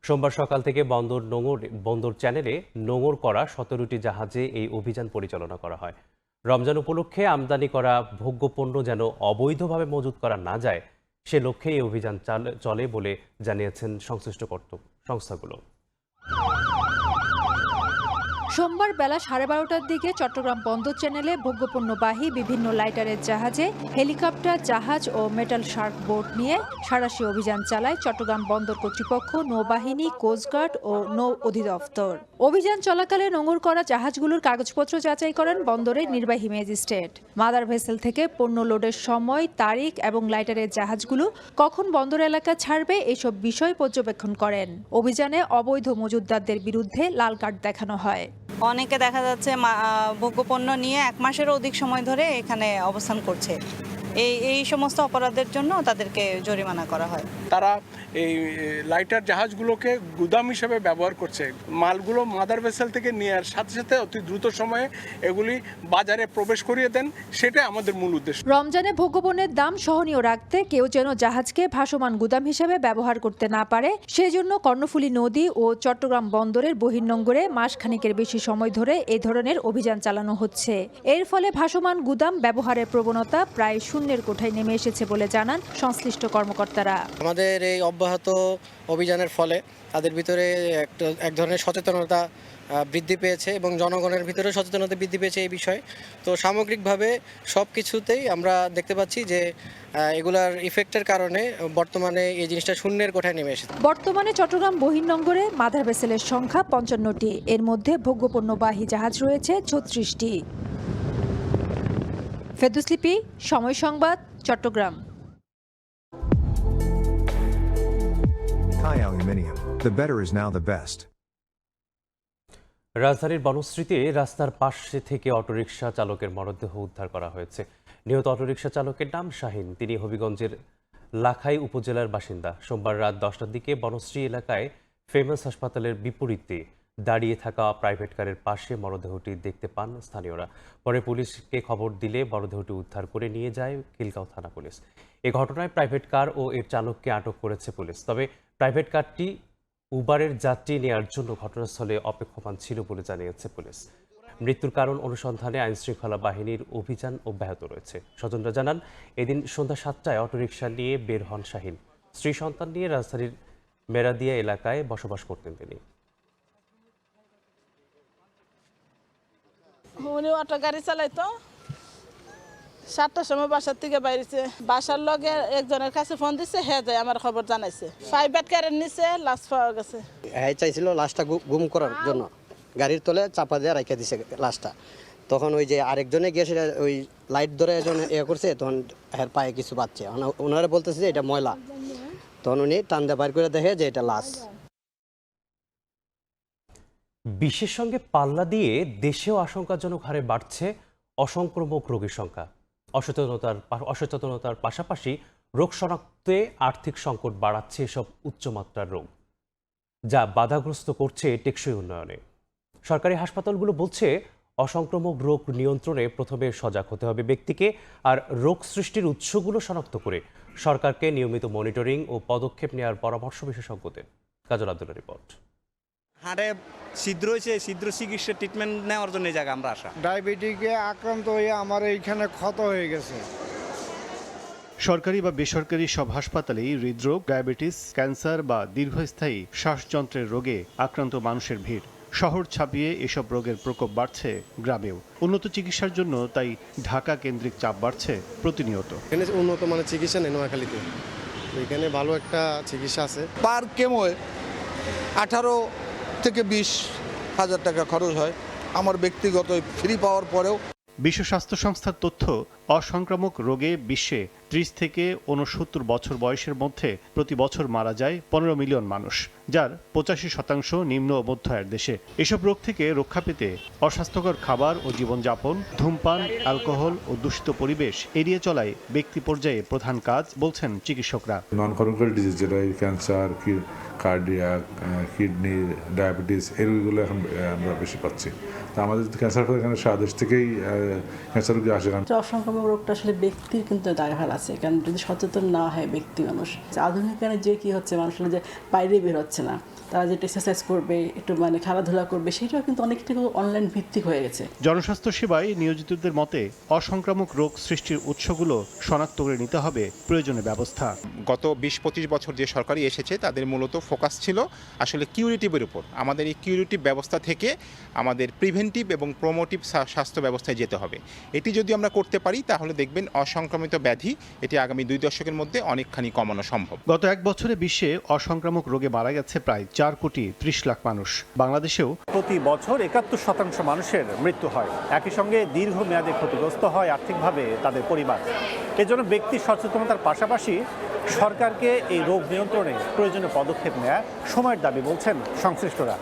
Speaker 1: সোমবার সকাল থেকে বন্দর চ্যানেলে নোঙর করা 17টি জাহাজে এই অভিযান পরিচালনা করা হয়। রমজান উপলক্ষে আমদানি করা ভোগ্যপণ্য যেন অবৈধভাবে মজুত করা না যায়, সে লক্ষ্যে এই অভিযান চলে বলে জানিয়েছেন সংশ্লিষ্ট সংস্থাগুলো।
Speaker 24: সোমবার বেলা 12:30টার দিকে চট্টগ্রাম বন্দর চ্যানেলে ভোগ্যপণ্যবাহী বিভিন্ন লাইটারের জাহাজে হেলিকপ্টার, জাহাজ ও মেটাল শার্ক বোট নিয়ে সাঁড়াশি অভিযান চালায় চট্টগ্রাম বন্দর কর্তৃপক্ষ, নৌবাহিনী, কোস্টগার্ড ও নৌ অধিদপ্তর। অভিযান চলাকালে নোঙর করা জাহাজগুলোর কাগজপত্র যাচাই করেন বন্দরের নির্বাহী ম্যাজিস্ট্রেট। মাদার ভেসেল থেকে পণ্য লোডের সময়, তারিখ এবং লাইটারের জাহাজগুলো কখন বন্দর এলাকা ছাড়বে এসব বিষয় পর্যবেক্ষণ করেন। অভিযানে অবৈধ মজুতদারদের বিরুদ্ধে লাল কার্ড দেখানো হয়।
Speaker 25: অনেকে দেখা যাচ্ছে ভোগ্যপণ্য নিয়ে 1 মাসেরও অধিক সময় ধরে এখানে অবস্থান করছে। এই সমস্ত অপরাধের জন্য তাদেরকে জরিমানা করা হয়।
Speaker 9: তারা এই লাইটার জাহাজগুলোকে গুদাম হিসেবে ব্যবহার করছে। মালগুলো মাদার ভেসেল থেকে নেওয়ার সাথে সাথে অতি দ্রুত সময়ে এগুলি বাজারে প্রবেশ করিয়ে দেন, সেটাই আমাদের মূল উদ্দেশ্য।
Speaker 24: রমজানে ভোগ্যপণ্যের দাম সহনীয় রাখতে কেউ যেন জাহাজকে ভাসমান গুদাম হিসেবে ব্যবহার করতে না পারে, সেজন্য কর্ণফুলী নদী ও চট্টগ্রাম বন্দরের বহির্নোঙরে মাসখানেকের বেশি সময় ধরে এ ধরনের অভিযান চালানো হচ্ছে। এর ফলে ভাসমান গুদাম ব্যবহারের প্রবণতা প্রায় শূন্যের কোঠায় নেমে এসেছে বলে জানান সংশ্লিষ্ট কর্মকর্তারা।
Speaker 6: আমাদের এই অব্যাহত অভিযানের ফলে তাদের ভিতরে এক ধরনের সচেতনতা বৃদ্ধি পেয়েছে এবং জনগণের ভিতরে সচেতনতা বৃদ্ধি পেয়েছে এই বিষয়ে। তো সামগ্রিকভাবে সব কিছুতেই আমরা দেখতে পাচ্ছি যে এগুলার ইফেক্টের কারণে বর্তমানে এই জিনিসটা শূন্যের কোঠায় নেমে এসেছে।
Speaker 24: বর্তমানে চট্টগ্রাম বহির্নোঙরে মাদার ভেসেলের সংখ্যা 55টি, এর মধ্যে ভোগ্যপণ্যবাহী জাহাজ রয়েছে 36টি। ফেরদৌসলিপি, সময় সংবাদ, Chittagong.
Speaker 26: Thai Aluminium. The better is now the best.
Speaker 1: রাজধানীর বনশ্রীতে রাস্তার পাশে থেকে অটোরিকশা চালকের মরদেহ উদ্ধার করা হয়েছে। নিহত অটোরিকশা চালকের নাম শাহিন, তিনি হবিগঞ্জের লাখাই উপজেলার বাসিন্দা। সোমবার রাত 10টার দিকে বনশ্রী এলাকায় ফেমাস হাসপাতালের বিপরীতে দাঁড়িয়ে থাকা প্রাইভেট কারের পাশে মরদেহটি দেখতে পান স্থানীয়রা। পরে পুলিশকে খবর দিলে মরদেহটি উদ্ধার করে নিয়ে যায় খিলগাঁও থানা পুলিশ। এ ঘটনায় প্রাইভেট কার ও এর চালককে আটক করেছে পুলিশ। তবে প্রাইভেট কারটি উবারের যাত্রী নেওয়ার জন্য ঘটনাস্থলে অপেক্ষমান ছিল বলে জানিয়েছে পুলিশ। মৃত্যুর কারণ অনুসন্ধানে আইনশৃঙ্খলা বাহিনীর অভিযান অব্যাহত রয়েছে। স্বজনরা জানান, এদিন সন্ধ্যা 7টায় অটোরিকশা নিয়ে বের হন শাহিন। স্ত্রী সন্তান নিয়ে রাজধানীর মেরাদিয়া এলাকায় বসবাস করতেন তিনি।
Speaker 2: উনি অটো গাড়ি চালাইতো, 7টার সময় বাসার থেকে বাইরেছে। বাসার লগে একজনের কাছে ফোন দিছে, হ্যাঁ যায় আমার খবর জানাইছে। প্রাইভেট কারেন্ট নিচে লাশ পাওয়া গেছে।
Speaker 6: হ্যাঁ চাইছিল লাশটা গুম করার জন্য, গাড়ির তলে চাপা দিয়ে রাখিয়ে দিছে লাশটা। তখন ওই যে আরেকজনে গিয়ে সেটা ওই লাইট ধরে একজন করছে, তখন এর পায়ে কিছু বাচ্চা, ওনারা বলতেছে যে এটা ময়লা। তখন উনি টান দিয়ে বাইর করে দেখে যে এটা লাশ।
Speaker 1: বিশ্বের সঙ্গে পাল্লা দিয়ে দেশেও আশঙ্কাজনক হারে বাড়ছে অসংক্রামক রোগীর সংখ্যা। অসচেতনতার পাশাপাশি রোগ শনাক্তে আর্থিক সংকট বাড়াচ্ছে এসব উচ্চমাত্রার রোগ, যা বাধাগ্রস্ত করছে টেকসই উন্নয়নে। সরকারি হাসপাতালগুলো বলছে, অসংক্রামক রোগ নিয়ন্ত্রণে প্রথমে সজাগ হতে হবে ব্যক্তিকে, আর রোগ সৃষ্টির উৎসগুলো শনাক্ত করে সরকারকে নিয়মিত মনিটরিং ও পদক্ষেপ নেওয়ার পরামর্শ বিশেষজ্ঞদের। কাজল আব্দুল্লাহ রিপোর্ট।
Speaker 7: হাড়ে ছিদ্র হয়েছে, ছিদ্র চিকিৎসা ট্রিটমেন্ট নেওয়ার জন্য এই জায়গা আমরা আসা।
Speaker 12: ডায়াবেটিকে আক্রান্ত হয়ে আমার এইখানে ক্ষত হয়ে গেছে।
Speaker 13: সরকারি বা বেসরকারি সব হাসপাতালেই হৃদরোগ, ডায়াবেটিস, ক্যান্সার বা দীর্ঘস্থায়ী শ্বাসযন্ত্রের রোগে আক্রান্ত মানুষের ভিড়। শহর ছাপিয়ে এসব রোগের প্রকোপ বাড়ছে গ্রামেও। উন্নত চিকিৎসার জন্য তাই ঢাকা কেন্দ্রিক চাপ বাড়ছে প্রতিনিয়ত।
Speaker 14: এখানে উন্নত মানের চিকিৎসা নেই নোয়াখালীতে, এখানে ভালো একটা চিকিৎসা আছে।
Speaker 15: পার কেমোয় 18 থেকে 20 হাজার টাকা খরচ হয় আমার ব্যক্তিগত ফ্রি পাওয়ার পরেও।
Speaker 13: বিশ্ব স্বাস্থ্য সংস্থার তথ্য, অসংক্রামক রোগে বিশ্বে 30 থেকে 69 বছর বয়সের মধ্যে প্রতি বছর মারা যায় 15 মিলিয়ন মানুষ, যার 85% নিম্ন ও মধ্য আয়ের দেশে। এসব রোগ থেকে রক্ষা পেতে অস্বাস্থ্যকর খাবার ও জীবনযাপন, ধূমপান, অ্যালকোহল ও দূষিত পরিবেশ এড়িয়ে চলাই ব্যক্তি পর্যায়ে প্রধান কাজ বলছেন চিকিৎসকরা।
Speaker 27: নন কমিউনিকেবল ডিজিজ, যেটা ক্যান্সার, কার্ডিয়াক, কিডনি, ডায়াবেটিস, এই রোগগুলো এখন আমরা বেশি পাচ্ছি। তা আমাদের ক্যান্সার এখানে সারা দেশ থেকেই ক্যান্সার রোগী আসে।
Speaker 28: অসংক্রামক রোগটা আসলে ব্যক্তির কিন্তু দায়ভার আছে, কারণ যদি সচেতন না হয় ব্যক্তি মানুষ, আধুনিক কারণে যে কি হচ্ছে, মানুষের যে বাইরে বের হচ্ছে না, তারা যেটা এক্সারসাইজ করবে, একটু খেলাধুলা করবে, সেটাও কিন্তু অনেকটা অনলাইন ভিত্তিক হয়ে গেছে।
Speaker 13: জনস্বাস্থ্য সেবায় নিয়োজিতদের মতে, অসংক্রামক রোগ সৃষ্টির উৎসগুলো শনাক্ত করে নিতে হবে প্রয়োজনীয় ব্যবস্থা।
Speaker 29: গত 20-25 বছর যে সরকারি এসেছে, তাদের মূলত ফোকাস ছিল আসলে কিউরেটিভের উপর। আমাদের এই কিউরেটিভ ব্যবস্থা থেকে আমাদের প্রিভেন্টিভ এবং প্রমোটিভ স্বাস্থ্য ব্যবস্থায় যেতে হবে। এটি যদি আমরা করতে পারি, তাহলে দেখবেন অসংক্রামিত ব্যাধি এটি আগামী 2 দশকের মধ্যে অনেকখানি কমানো সম্ভব।
Speaker 13: গত 1 বছরে বিশ্বে অসংক্রামক রোগে মারা গেছে প্রায় 4 কোটি 30 লাখ মানুষ। বাংলাদেশেও
Speaker 30: প্রতি বছর 71% মানুষের মৃত্যু হয়। একই সঙ্গে দীর্ঘমেয়াদে ক্ষতিগ্রস্ত হয় আর্থিকভাবে তাদের পরিবার। এজন্য ব্যক্তি সচেতনতার পাশাপাশি সরকারকে এই রোগ নিয়ন্ত্রণে প্রয়োজনীয় পদক্ষেপ নেওয়া সময়ের দাবি বলছেন সংশ্লিষ্টরা।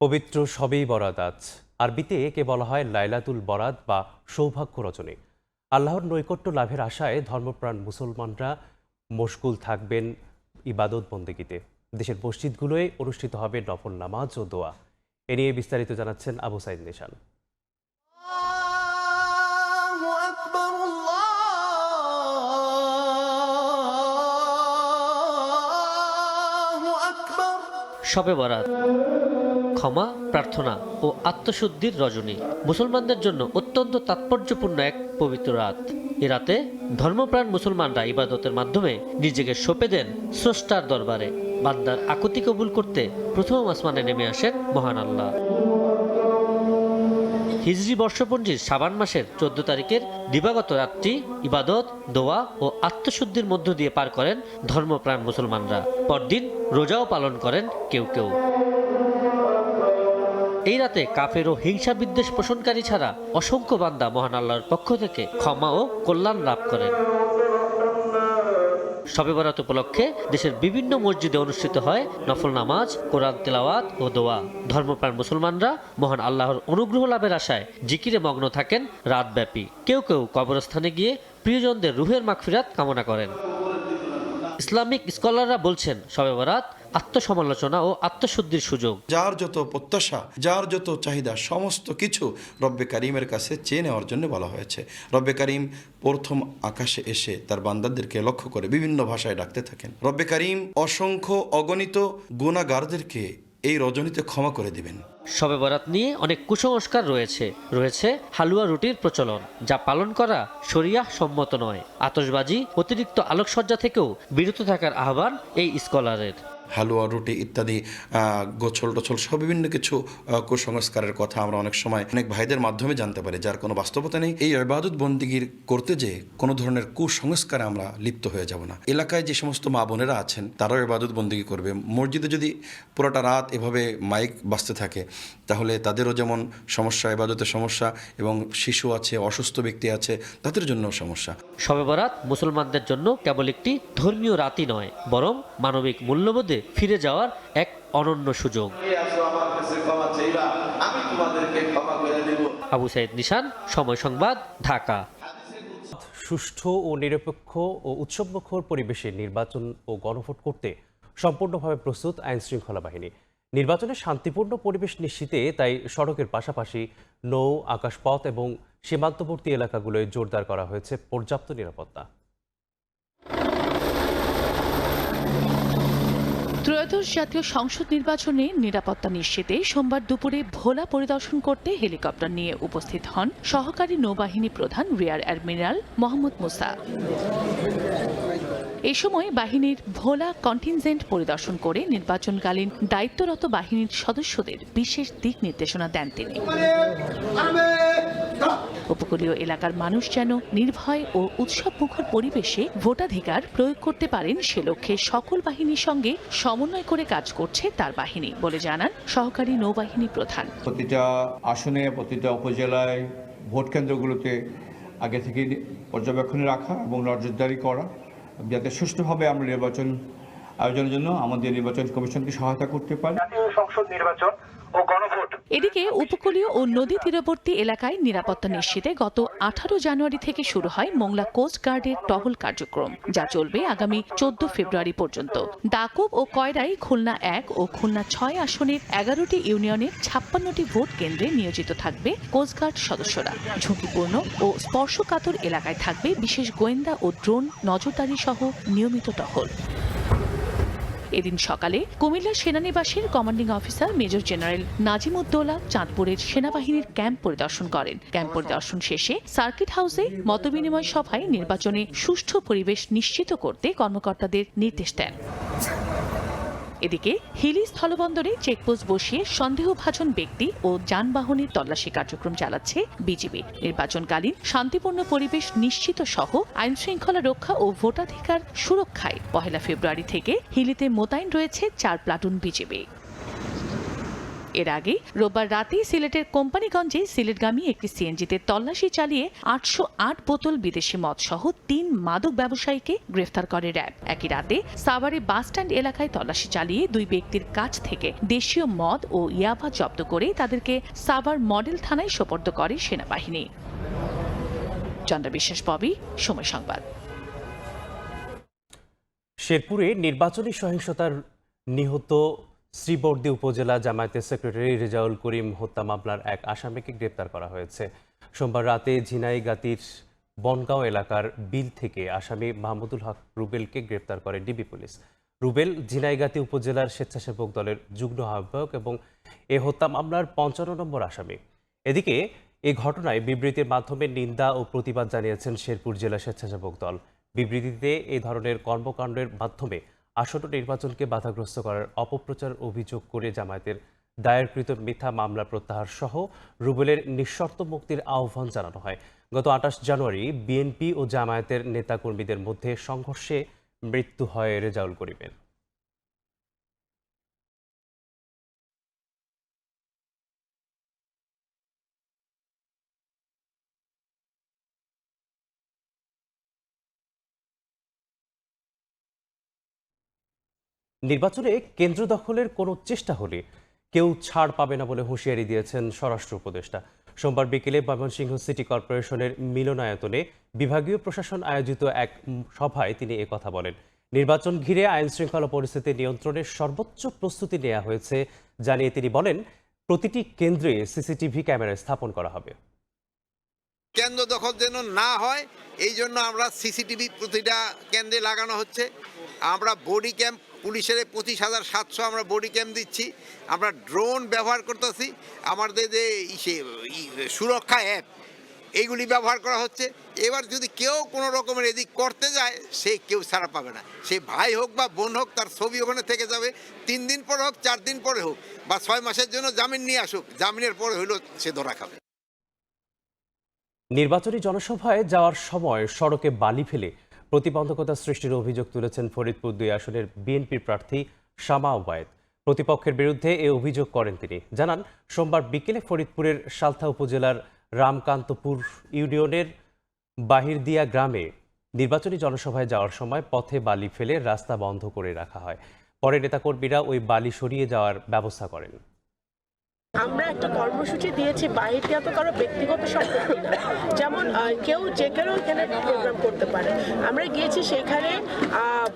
Speaker 1: পবিত্র শবে বরাত আজ। আরবিতে একে বলা হয় লাইলাতুল বরাত বা সৌভাগ্য রজনী। আল্লাহর নৈকট্য লাভের আশায় ধর্মপ্রাণ মুসলমানরা মশগুল থাকবেন ইবাদত বন্দেগীতে। দেশের মসজিদগুলোয় অনুষ্ঠিত হবে নফল নামাজ ও দোয়া। এ নিয়ে বিস্তারিত জানাচ্ছেন আবু সাইদ নিশান।
Speaker 31: শবে বরাত ক্ষমা, প্রার্থনা ও আত্মশুদ্ধির রজনী। মুসলমানদের জন্য অত্যন্ত তাৎপর্যপূর্ণ এক পবিত্র রাত। এ রাতে ধর্মপ্রাণ মুসলমানরা ইবাদতের মাধ্যমে নিজেকে সঁপে দেন স্রষ্টার দরবারে। বান্দার আকুতি কবুল করতে প্রথম আসমানে নেমে আসেন মহান আল্লাহ। হিজরি বর্ষপঞ্জির শাবান মাসের 14 তারিখের দিবাগত রাতটি ইবাদত, দোয়া ও আত্মশুদ্ধির মধ্য দিয়ে পার করেন ধর্মপ্রাণ মুসলমানরা। পরদিন রোজাও পালন করেন কেউ কেউ। এই রাতে কাফের ও হিংসা বিদ্বেষ পোষণকারী ছাড়া অসংখ্য বান্দা মহান আল্লাহর পক্ষ থেকে ক্ষমা ও কল্যাণ লাভ করেন। শবে বরাত উপলক্ষে দেশের বিভিন্ন মসজিদে অনুষ্ঠিত হয় নফল নামাজ, কোরআন তেলাওয়াত ও দোয়া। ধর্মপ্রাণ মুসলমানরা মহান আল্লাহর অনুগ্রহ লাভের আশায় জিকিরে মগ্ন থাকেন রাতব্যাপী। কেউ কেউ কবরস্থানে গিয়ে প্রিয়জনদের রুহের মাগফিরাত কামনা করেন। ইসলামিক স্কলাররা বলছেন, শবে বরাত আত্মসমালোচনা ও আত্মশুদ্ধির সুযোগ।
Speaker 32: যার যত প্রত্যাশা, যার যত চাহিদা, সমস্ত কিছু রব্বে কারিমের কাছে চেয়ে নেওয়ার জন্য বলা হয়েছে। রব্বে কারিম প্রথম আকাশে এসে তার বান্দাদেরকে লক্ষ্য করে বিভিন্ন ভাষায় ডাকতে থাকেন। রব্বে কারিম অসংখ্য অগণিত গুনাহগারদেরকে এই রজনীতে ক্ষমা করে দিবেন।
Speaker 31: শবে বরাত নিয়ে অনেক কুসংস্কার রয়েছে হালুয়া রুটির প্রচলন, যা পালন করা শরিয়াহ সম্মত নয়। আতশবাজি, অতিরিক্ত আলোকসজ্জা থেকেও বিরত থাকার আহ্বান এই স্কলারের।
Speaker 32: হালুয়া রুটি ইত্যাদি গোছল টোছল সহ বিভিন্ন কিছু কুসংস্কারের কথা আমরা অনেক সময় অনেক ভাইদের মাধ্যমে জানতে পারি, যার কোনো বাস্তবতা নেই। এই ইবাদত বন্দিগির করতে যে কোনো ধরনের কুসংস্কারে আমরা লিপ্ত হয়ে যাব না। এলাকায় যে সমস্ত মা বোনেরা আছেন তারাও ইবাদত বন্দিগি করবে। মসজিদে যদি পুরোটা রাত এভাবে মাইক বাজতে থাকে তাহলে তাদেরও যেমন সমস্যা, ইবাদতের সমস্যা, এবং শিশু আছে, অসুস্থ ব্যক্তি আছে, তাদের জন্যও সমস্যা।
Speaker 31: শবে বরাত মুসলমানদের জন্য কেবল একটি ধর্মীয় রাতই নয়, বরং মানবিক মূল্যবোধে ফিরে যাওয়ার এক অনন্য সুযোগ। আবু সাইদ নিশান, সময় সংবাদ, ঢাকা।
Speaker 1: সুষ্ঠু ও নিরপেক্ষ ও উৎসবমুখর পরিবেশে নির্বাচন ও গণভোট করতে সম্পূর্ণভাবে প্রস্তুত আইনশৃঙ্খলা বাহিনী। নির্বাচনে শান্তিপূর্ণ পরিবেশ নিশ্চিতে তাই সড়কের পাশাপাশি নৌ, আকাশপথ এবং সীমান্তবর্তী এলাকাগুলোয় জোরদার করা হয়েছে পর্যাপ্ত নিরাপত্তা।
Speaker 4: ত্রয়োদশ জাতীয় সংসদ নির্বাচনে নিরাপত্তা নিশ্চিতে সোমবার দুপুরে ভোলা পরিদর্শন করতে হেলিকপ্টার নিয়ে উপস্থিত হন সহকারী নৌবাহিনী প্রধান রিয়ার অ্যাডমিরাল মোহাম্মদ মুসা। এ সময় বাহিনীর ভোলা কন্টিনজেন্ট পরিদর্শন করে নির্বাচনকালীন দায়িত্বরত বাহিনীর সদস্যদের বিশেষ দিক নির্দেশনা দেন তিনি। উপকূলীয় এলাকার মানুষ যেন নির্ভয় ও উৎসবমুখর পরিবেশে ভোটাধিকার প্রয়োগ করতে পারেন সে লক্ষ্যে সকল বাহিনীর সঙ্গে সমন্বয় করে কাজ করছে তার বাহিনী বলে জানান সহকারী নৌবাহিনী প্রধান।
Speaker 8: প্রতিটা আসনে, প্রতিটা উপজেলায়, ভোট কেন্দ্রগুলোতে আগে থেকে পর্যবেক্ষণে রাখা এবং নজরদারি করা, যাতে সুষ্ঠুভাবে আমরা নির্বাচন আয়োজনের জন্য আমাদের নির্বাচন কমিশনকে সহায়তা করতে পারি। জাতীয় সংসদ নির্বাচন ও গণভোট।
Speaker 4: এদিকে উপকূলীয় ও নদী তীরবর্তী এলাকায় নিরাপত্তা নিশ্চিতে গত 18 জানুয়ারি থেকে শুরু হয় মোংলা কোস্ট গার্ডের টহল কার্যক্রম, যা চলবে আগামী 14 ফেব্রুয়ারি পর্যন্ত। দাকুব ও কয়রাই খুলনা 1 ও খুলনা 6 আসনের 11টি ইউনিয়নের 56টি ভোট কেন্দ্রে নিয়োজিত থাকবে কোস্টগার্ড সদস্যরা। ঝুঁকিপূর্ণ ও স্পর্শকাতর এলাকায় থাকবে বিশেষ গোয়েন্দা ও ড্রোন নজরদারি সহ নিয়মিত টহল। এদিন সকালে কুমিল্লা সেনানিবাসের commanding officer major general Nazimuddaula চাঁদপুরের সেনাবাহিনীর ক্যাম্প পরিদর্শন করেন। ক্যাম্প পরিদর্শন শেষে সার্কিট হাউসে মতবিনিময় সভায় নির্বাচনে সুষ্ঠু পরিবেশ নিশ্চিত করতে কর্মকর্তাদের নির্দেশ দেন। এদিকে হিলি স্থলবন্দরে চেকপোস্ট বসিয়ে সন্দেহভাজন ব্যক্তি ও যানবাহনের তল্লাশি কার্যক্রম চালাচ্ছে বিজিবি। নির্বাচনকালীন শান্তিপূর্ণ পরিবেশ নিশ্চিত সহ আইনশৃঙ্খলা রক্ষা ও ভোটাধিকার সুরক্ষায় 1 ফেব্রুয়ারি থেকে হিলিতে মোতায়েন রয়েছে 4 প্লাটুন বিজিবি। এর আগে রোববার রাতে সিলেটের কোম্পানিগঞ্জে সিলেটগামী একটি সিএনজিতে তল্লাশি চালিয়ে 808 বোতল বিদেশি মদ সহ 3 মাদক ব্যবসায়ীকে গ্রেফতার করে র্যাব। একই রাতে সাভারে বাসস্ট্যান্ড এলাকায় তল্লাশি চালিয়ে 2 ব্যক্তির কাছ থেকে দেশীয় মদ ও ইয়াবা জব্দ করে তাদেরকে সাভার মডেল থানায় সোপর্দ করে সেনাবাহিনী। চন্দ্র বিশ্বাস, ববি, সময় সংবাদ।
Speaker 1: শেরপুরে নির্বাচনী সহিংসতার নিহত শ্রীবর্দী উপজেলা জামায়াতের সেক্রেটারি রেজাউল করিম হত্যা মামলার এক আসামিকে গ্রেপ্তার করা হয়েছে। সোমবার রাতে ঝিনাইগাতীর বনগাঁও এলাকার বিল থেকে আসামি মাহমুদুল হক রুবেলকে গ্রেপ্তার করে ডিবি পুলিশ। রুবেল ঝিনাইগাতী উপজেলার স্বেচ্ছাসেবক দলের যুগ্ম আহ্বায়ক এবং এ হত্যা মামলার 55 নম্বর আসামি। এদিকে এ ঘটনায় বিবৃতির মাধ্যমে নিন্দা ও প্রতিবাদ জানিয়েছেন শেরপুর জেলা স্বেচ্ছাসেবক দল। বিবৃতিতে এই ধরনের কর্মকাণ্ডের মাধ্যমে আসন্ন নির্বাচনকে বাধাগ্রস্ত করার অপপ্রচার অভিযোগ করে জামায়াতের দায়েরকৃত মিথ্যা মামলা প্রত্যাহার সহ রুবেলের নিঃশর্ত মুক্তির আহ্বান জানানো হয়। গত 28 জানুয়ারি বিএনপি ও জামায়াতের নেতাকর্মীদের মধ্যে সংঘর্ষে মৃত্যু হয় রেজাউল করিমের। নির্বাচনে কেন্দ্র দখলের কোনো চেষ্টা হলে কেউ ছাড় পাবে না বলে হুঁশিয়ারি দিয়েছেন স্বরাষ্ট্র উপদেষ্টা। সোমবার বিকেলে ময়মনসিংহ সিটি কর্পোরেশনের মিলনায়তনে বিভাগীয় প্রশাসন আয়োজিত এক সভায় তিনি একথা বলেন। নির্বাচন ঘিরে আইনশৃঙ্খলা পরিস্থিতি নিয়ন্ত্রণের সর্বোচ্চ প্রস্তুতি নেওয়া হয়েছে জানিয়ে তিনি বলেন, প্রতিটি কেন্দ্রে সিসিটিভি ক্যামেরা স্থাপন করা হবে।
Speaker 10: কেন্দ্র দখল যেন না হয় এই জন্য আমরা সিসিটিভি প্রতিটা কেন্দ্রে লাগানো হচ্ছে। আমরা বডি ক্যাম্প, পুলিশের 25,700 আমরা বডি ক্যাম্প দিচ্ছি। আমরা ড্রোন ব্যবহার করতেছি। আমাদের যে সুরক্ষা অ্যাপ এইগুলি ব্যবহার করা হচ্ছে। এবার যদি কেউ কোনো রকমের এদিক করতে যায়, সে কেউ ছাড়া পাবে না। সে ভাই হোক বা বোন হোক, তার ছবি ওখানে থেকে যাবে। 3 দিন পরে হোক, 4 দিন পরে হোক, বা 6 মাসের জন্য জামিন নিয়ে আসুক, জামিনের পরে হইলো সে ধরা খাবে।
Speaker 1: নির্বাচনী জনসভায় যাওয়ার সময় সড়কে বালি ফেলে প্রতিবন্ধকতা সৃষ্টির অভিযোগ তুলেছেন ফরিদপুর 2 আসনের বিএনপির প্রার্থী শামা ওবায়েদ। প্রতিপক্ষের বিরুদ্ধে এ অভিযোগ করেন তিনি। জানান, সোমবার বিকেলে ফরিদপুরের সালথা উপজেলার রামকান্তপুর ইউনিয়নের বাহিরদিয়া গ্রামে নির্বাচনী জনসভায় যাওয়ার সময় পথে বালি ফেলে রাস্তা বন্ধ করে রাখা হয়। পরে নেতাকর্মীরা ওই বালি সরিয়ে যাওয়ার ব্যবস্থা করেন।
Speaker 3: আমরা একটা কর্মসূচি দিয়েছি, বাহিরদিয়া তো কারো ব্যক্তিগত সম্পত্তি না, যেমন কেউ যে কেউ এখানে প্রোগ্রাম করতে পারে। আমরা গিয়েছি, সেখানে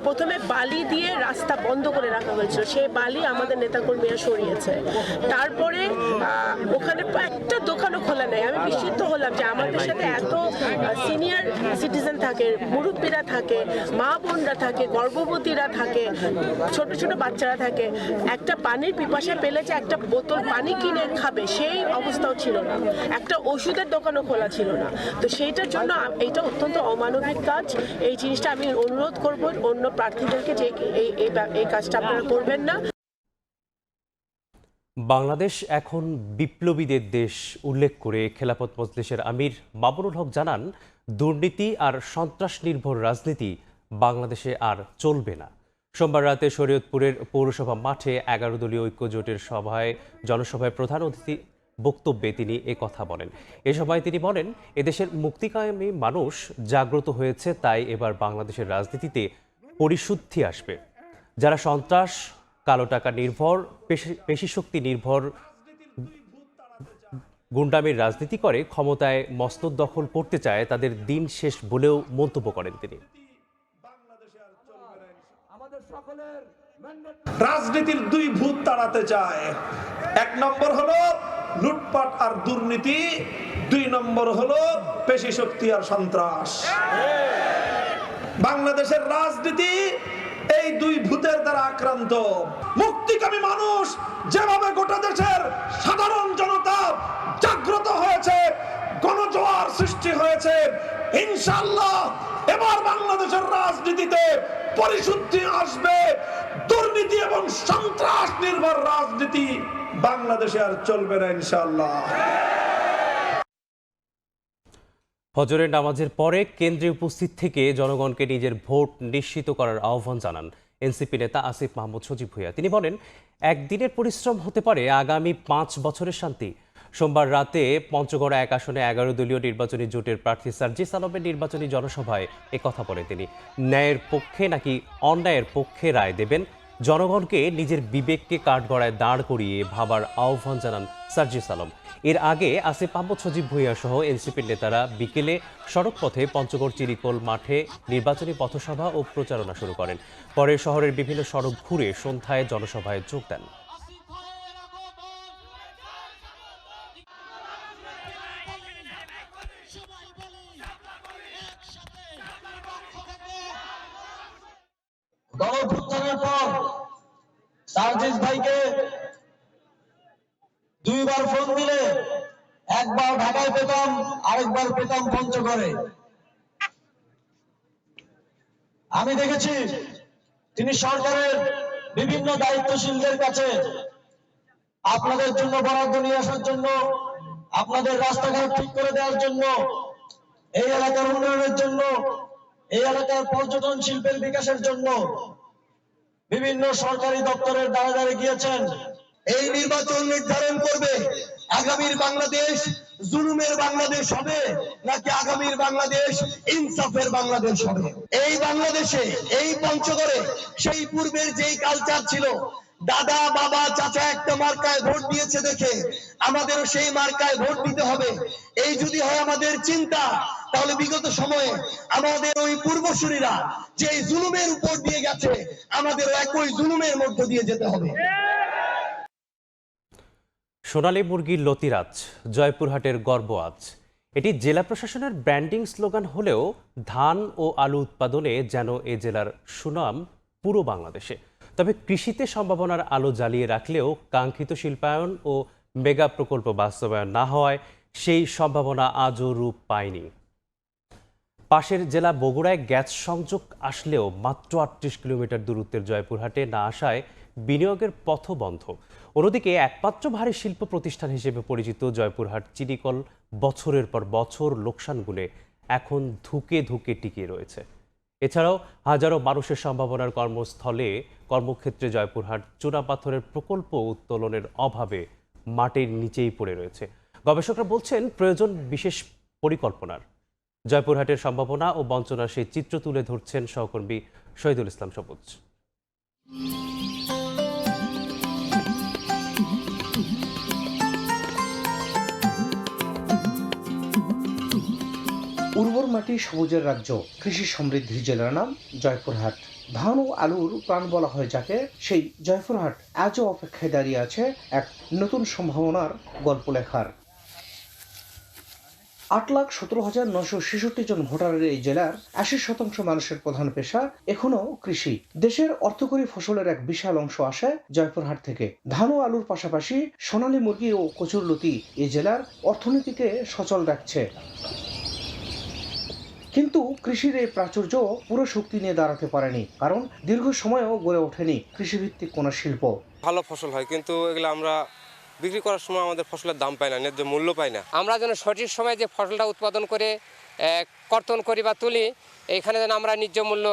Speaker 3: প্রথমে বালি দিয়ে রাস্তা বন্ধ করে রাখা হয়েছিল, সেই বালি আমাদের নেতাকর্মীরা সরিয়েছে। তারপরে ওখানে একটা দোকানও খোলা নেই। আমি বিস্মিত হলাম যে আমাদের সাথে এত সিনিয়র সিটিজেন থাকে, মুরব্বীরা থাকে, মা বোনরা থাকে, গর্ভবতীরা থাকে, ছোট ছোট বাচ্চারা থাকে, একটা পানির পিপাসা পেলে যে একটা বোতল পানি কিনে খাবে সেই অবস্থাও ছিল না, একটা ওষুধের দোকানও খোলা ছিল না। তো সেইটার জন্য এটা অত্যন্ত অমানবিক কাজ। এই জিনিসটা আমি অনুরোধ করব অন্য প্রার্থীদেরকে যে এই কাজটা আপনারা করবেন না।
Speaker 1: বাংলাদেশ এখন বিপ্লবীদের দেশ উল্লেখ করে খেলাফত মজলিসের আমির মামুনুল হক জানান, দুর্নীতি আর সন্ত্রাস নির্ভর রাজনীতি বাংলাদেশে আর চলবে না। সোমবার রাতে শরীয়তপুরের পৌরসভা মাঠে 11 দলীয় ঐক্য জোটের জনসভায় প্রধান অতিথি বক্তব্যে তিনি কথা বলেন। এ সময় তিনি বলেন, এদেশের মুক্তিকামী মানুষ জাগ্রত হয়েছে, তাই এবার বাংলাদেশের রাজনীতিতে পরিশুদ্ধি আসবে। যারা সন্ত্রাস, কালো টাকা নির্ভর, পেশিশক্তি নির্ভর গুন্ডামির রাজনীতি করে ক্ষমতায় মস্তক দখল করতে চায়, তাদের দিন শেষ বলেও মন্তব্য করেন তিনি।
Speaker 5: রাজনীতির 2 ভূত তাড়াতে চায়। 1 নম্বর হলো লুটপাট আর দুর্নীতি, 2 নম্বর হলো পেশিশক্তি আর সন্ত্রাস। বাংলাদেশের রাজনীতি এই 2 ভূতের দ্বারা আক্রান্ত। মুক্তিকামী মানুষ যেভাবে গোটা দেশের সাধারণ জনতা জাগ্রত হয়েছে, গণজোয়ার সৃষ্টি হয়েছে, ইনশাআল্লাহ এবার বাংলাদেশের রাজনীতিতে পরিশুদ্ধি আসবে। দুর্নীতি এবং সন্ত্রাস নির্ভর রাজনীতি বাংলাদেশে আর চলবে না ইনশাআল্লাহ।
Speaker 1: ফজরের নামাজের পরে কেন্দ্রে উপস্থিত থেকে জনগণকে নিজের ভোট নিশ্চিত করার আহ্বান জানান এনসিপি নেতা আসিফ মাহমুদ সজীব ভূঁইয়া। তিনি বলেন, একদিনের পরিশ্রম হতে পারে আগামী 5 বছরের শান্তি। সোমবার রাতে পঞ্চগড় 1 আসনে 11 দলীয় নির্বাচনী জোটের প্রার্থী সার্জিস আলমের নির্বাচনী জনসভায় কথা বলেন তিনি। ন্যায়ের পক্ষে নাকি অন্যায়ের পক্ষে রায় দেবেন, জনগণকে নিজের বিবেককে কাঠগড়ায় দাঁড় করিয়ে ভাবার আহ্বান জানান সার্জিস আলম। এর আগে আসিফ মাহমুদ সজীব ভূঁইয়া সহ এনসিপির নেতারা বিকেলে সড়ক পথে পঞ্চগড় চিরিকোল মাঠে নির্বাচনী পথসভা ও প্রচারণা শুরু করেন। পরে শহরের বিভিন্ন সড়ক ঘুরে সন্ধ্যায় জনসভায় যোগ দেন।
Speaker 11: গণঅভ্যুত্থানের পর সার্জিস ভাইকে 2 বার ফোন দিলে, একবার ঢাকায় পেতাম, আরেকবার পেতাম পঞ্চগড়ে। আমি দেখেছি তিনি সরকারের বিভিন্ন দায়িত্বশীলদের কাছে আপনাদের জন্য বরাদ্দ নিয়ে আসার জন্য, আপনাদের রাস্তাঘাট ঠিক করে দেওয়ার জন্য, এই এলাকার উন্নয়নের জন্য, এই এলাকার পর্যটন শিল্পের বিকাশের জন্য বিভিন্ন সরকারি দপ্তরের দ্বারে দ্বারে গিয়েছেন। এই নির্বাচন নির্ধারণ করবে আগামীর বাংলাদেশ জুলুমের বাংলাদেশ হবে নাকি আগামীর বাংলাদেশ ইনসাফের বাংলাদেশ হবে। এই বাংলাদেশে, এই পঞ্চগড়ে সেই পূর্বের যেই কালচার ছিল, দাদা বাবা চাচা একটা মার্কায় ভোট দিয়েছে দেখে আমাদেরও সেই মার্কায় ভোট দিতে হবে, এই যদি হয় আমাদের চিন্তা, তাহলে বিগত সময়ে আমাদের ওই পূর্বসূরীরা যে জুলুমের উপর দিয়ে গেছে, আমাদের একই জুলুমের মধ্য দিয়ে যেতে হবে।
Speaker 1: সোনালী মুরগির লতিরাজ, জয়পুরহাটের গর্ব আজ। এটি জেলা প্রশাসনের ব্র্যান্ডিং স্লোগান হলেও ধান ও আলু উৎপাদনে যেন এ জেলার সুনাম পুরো বাংলাদেশে। তবে কৃষিতে সম্ভাবনার আলো জ্বালিয়ে রাখলেও কাঙ্ক্ষিত শিল্পায়ন ও মেগা প্রকল্প বাস্তবায়ন না হওয়ায় সেই সম্ভাবনা আজও রূপ পায়নি। পাশের জেলা বগুড়ায় গ্যাস সংযোগ আসলেও মাত্র ৩৮ কিলোমিটার দূরত্বের জয়পুরহাটে না আসায় বিনিয়োগের পথ বন্ধ। অন্যদিকে একমাত্র ভারী শিল্প প্রতিষ্ঠান হিসেবে পরিচিত জয়পুরহাট চিনিকল বছরের পর বছর লোকসান গুনে এখন ধুকে ধুকে টিকে রয়েছে। এছাড়াও হাজারো মানুষের সম্ভাবনার কর্মক্ষেত্রে জয়পুরহাট চুনাপাথরের প্রকল্প উত্তোলনের অভাবে মাটির নিচেই পড়ে রয়েছে। গবেষকরা বলছেন প্রয়োজন বিশেষ পরিকল্পনার। জয়পুরহাটের সম্ভাবনা ও বঞ্চনার সেই চিত্র তুলে ধরছেন সহকর্মী শহীদুল ইসলাম সবুজ।
Speaker 9: উর্বর মাটি সবুজের রাজ্য, কৃষি সমৃদ্ধির জেলার নাম জয়পুরহাট। ধান ও আলুর প্রাণ বলা হয় যাকে, সেই জয়পুরহাট আজও অপেক্ষায় দাঁড়িয়ে আছে এক নতুন সম্ভাবনার গল্প লেখার। ৮,১৭,৯৬৬ জন ভোটারের এই জেলার ৮০% মানুষের প্রধান পেশা এখনো কৃষি। দেশের অর্থকরী ফসলের এক বিশাল অংশ আসে জয়পুরহাট থেকে। ধান ও আলুর পাশাপাশি সোনালী মুরগি ও কচুরলতি এই জেলার অর্থনীতিকে সচল রাখছে। কিন্তু কৃষির এই প্রাচুর্য পুরো শক্তি নিয়ে দাঁড়াতে পারেনি, কারণ দীর্ঘ সময়ও গড়ে ওঠেনি কৃষিভিত্তিক কোনো শিল্প।
Speaker 16: ভালো ফসল হয়, কিন্তু এগুলো আমরা বিক্রি করার সময় আমাদের ফসলের দাম পাই না, ন্যায্য মূল্য পাই না।
Speaker 17: আমরা যেন সঠিক সময়ে যে ফসলটা উৎপাদন করে কর্তন করি বা তুলি, এইখানে যেন আমরা ন্যায্য মূল্য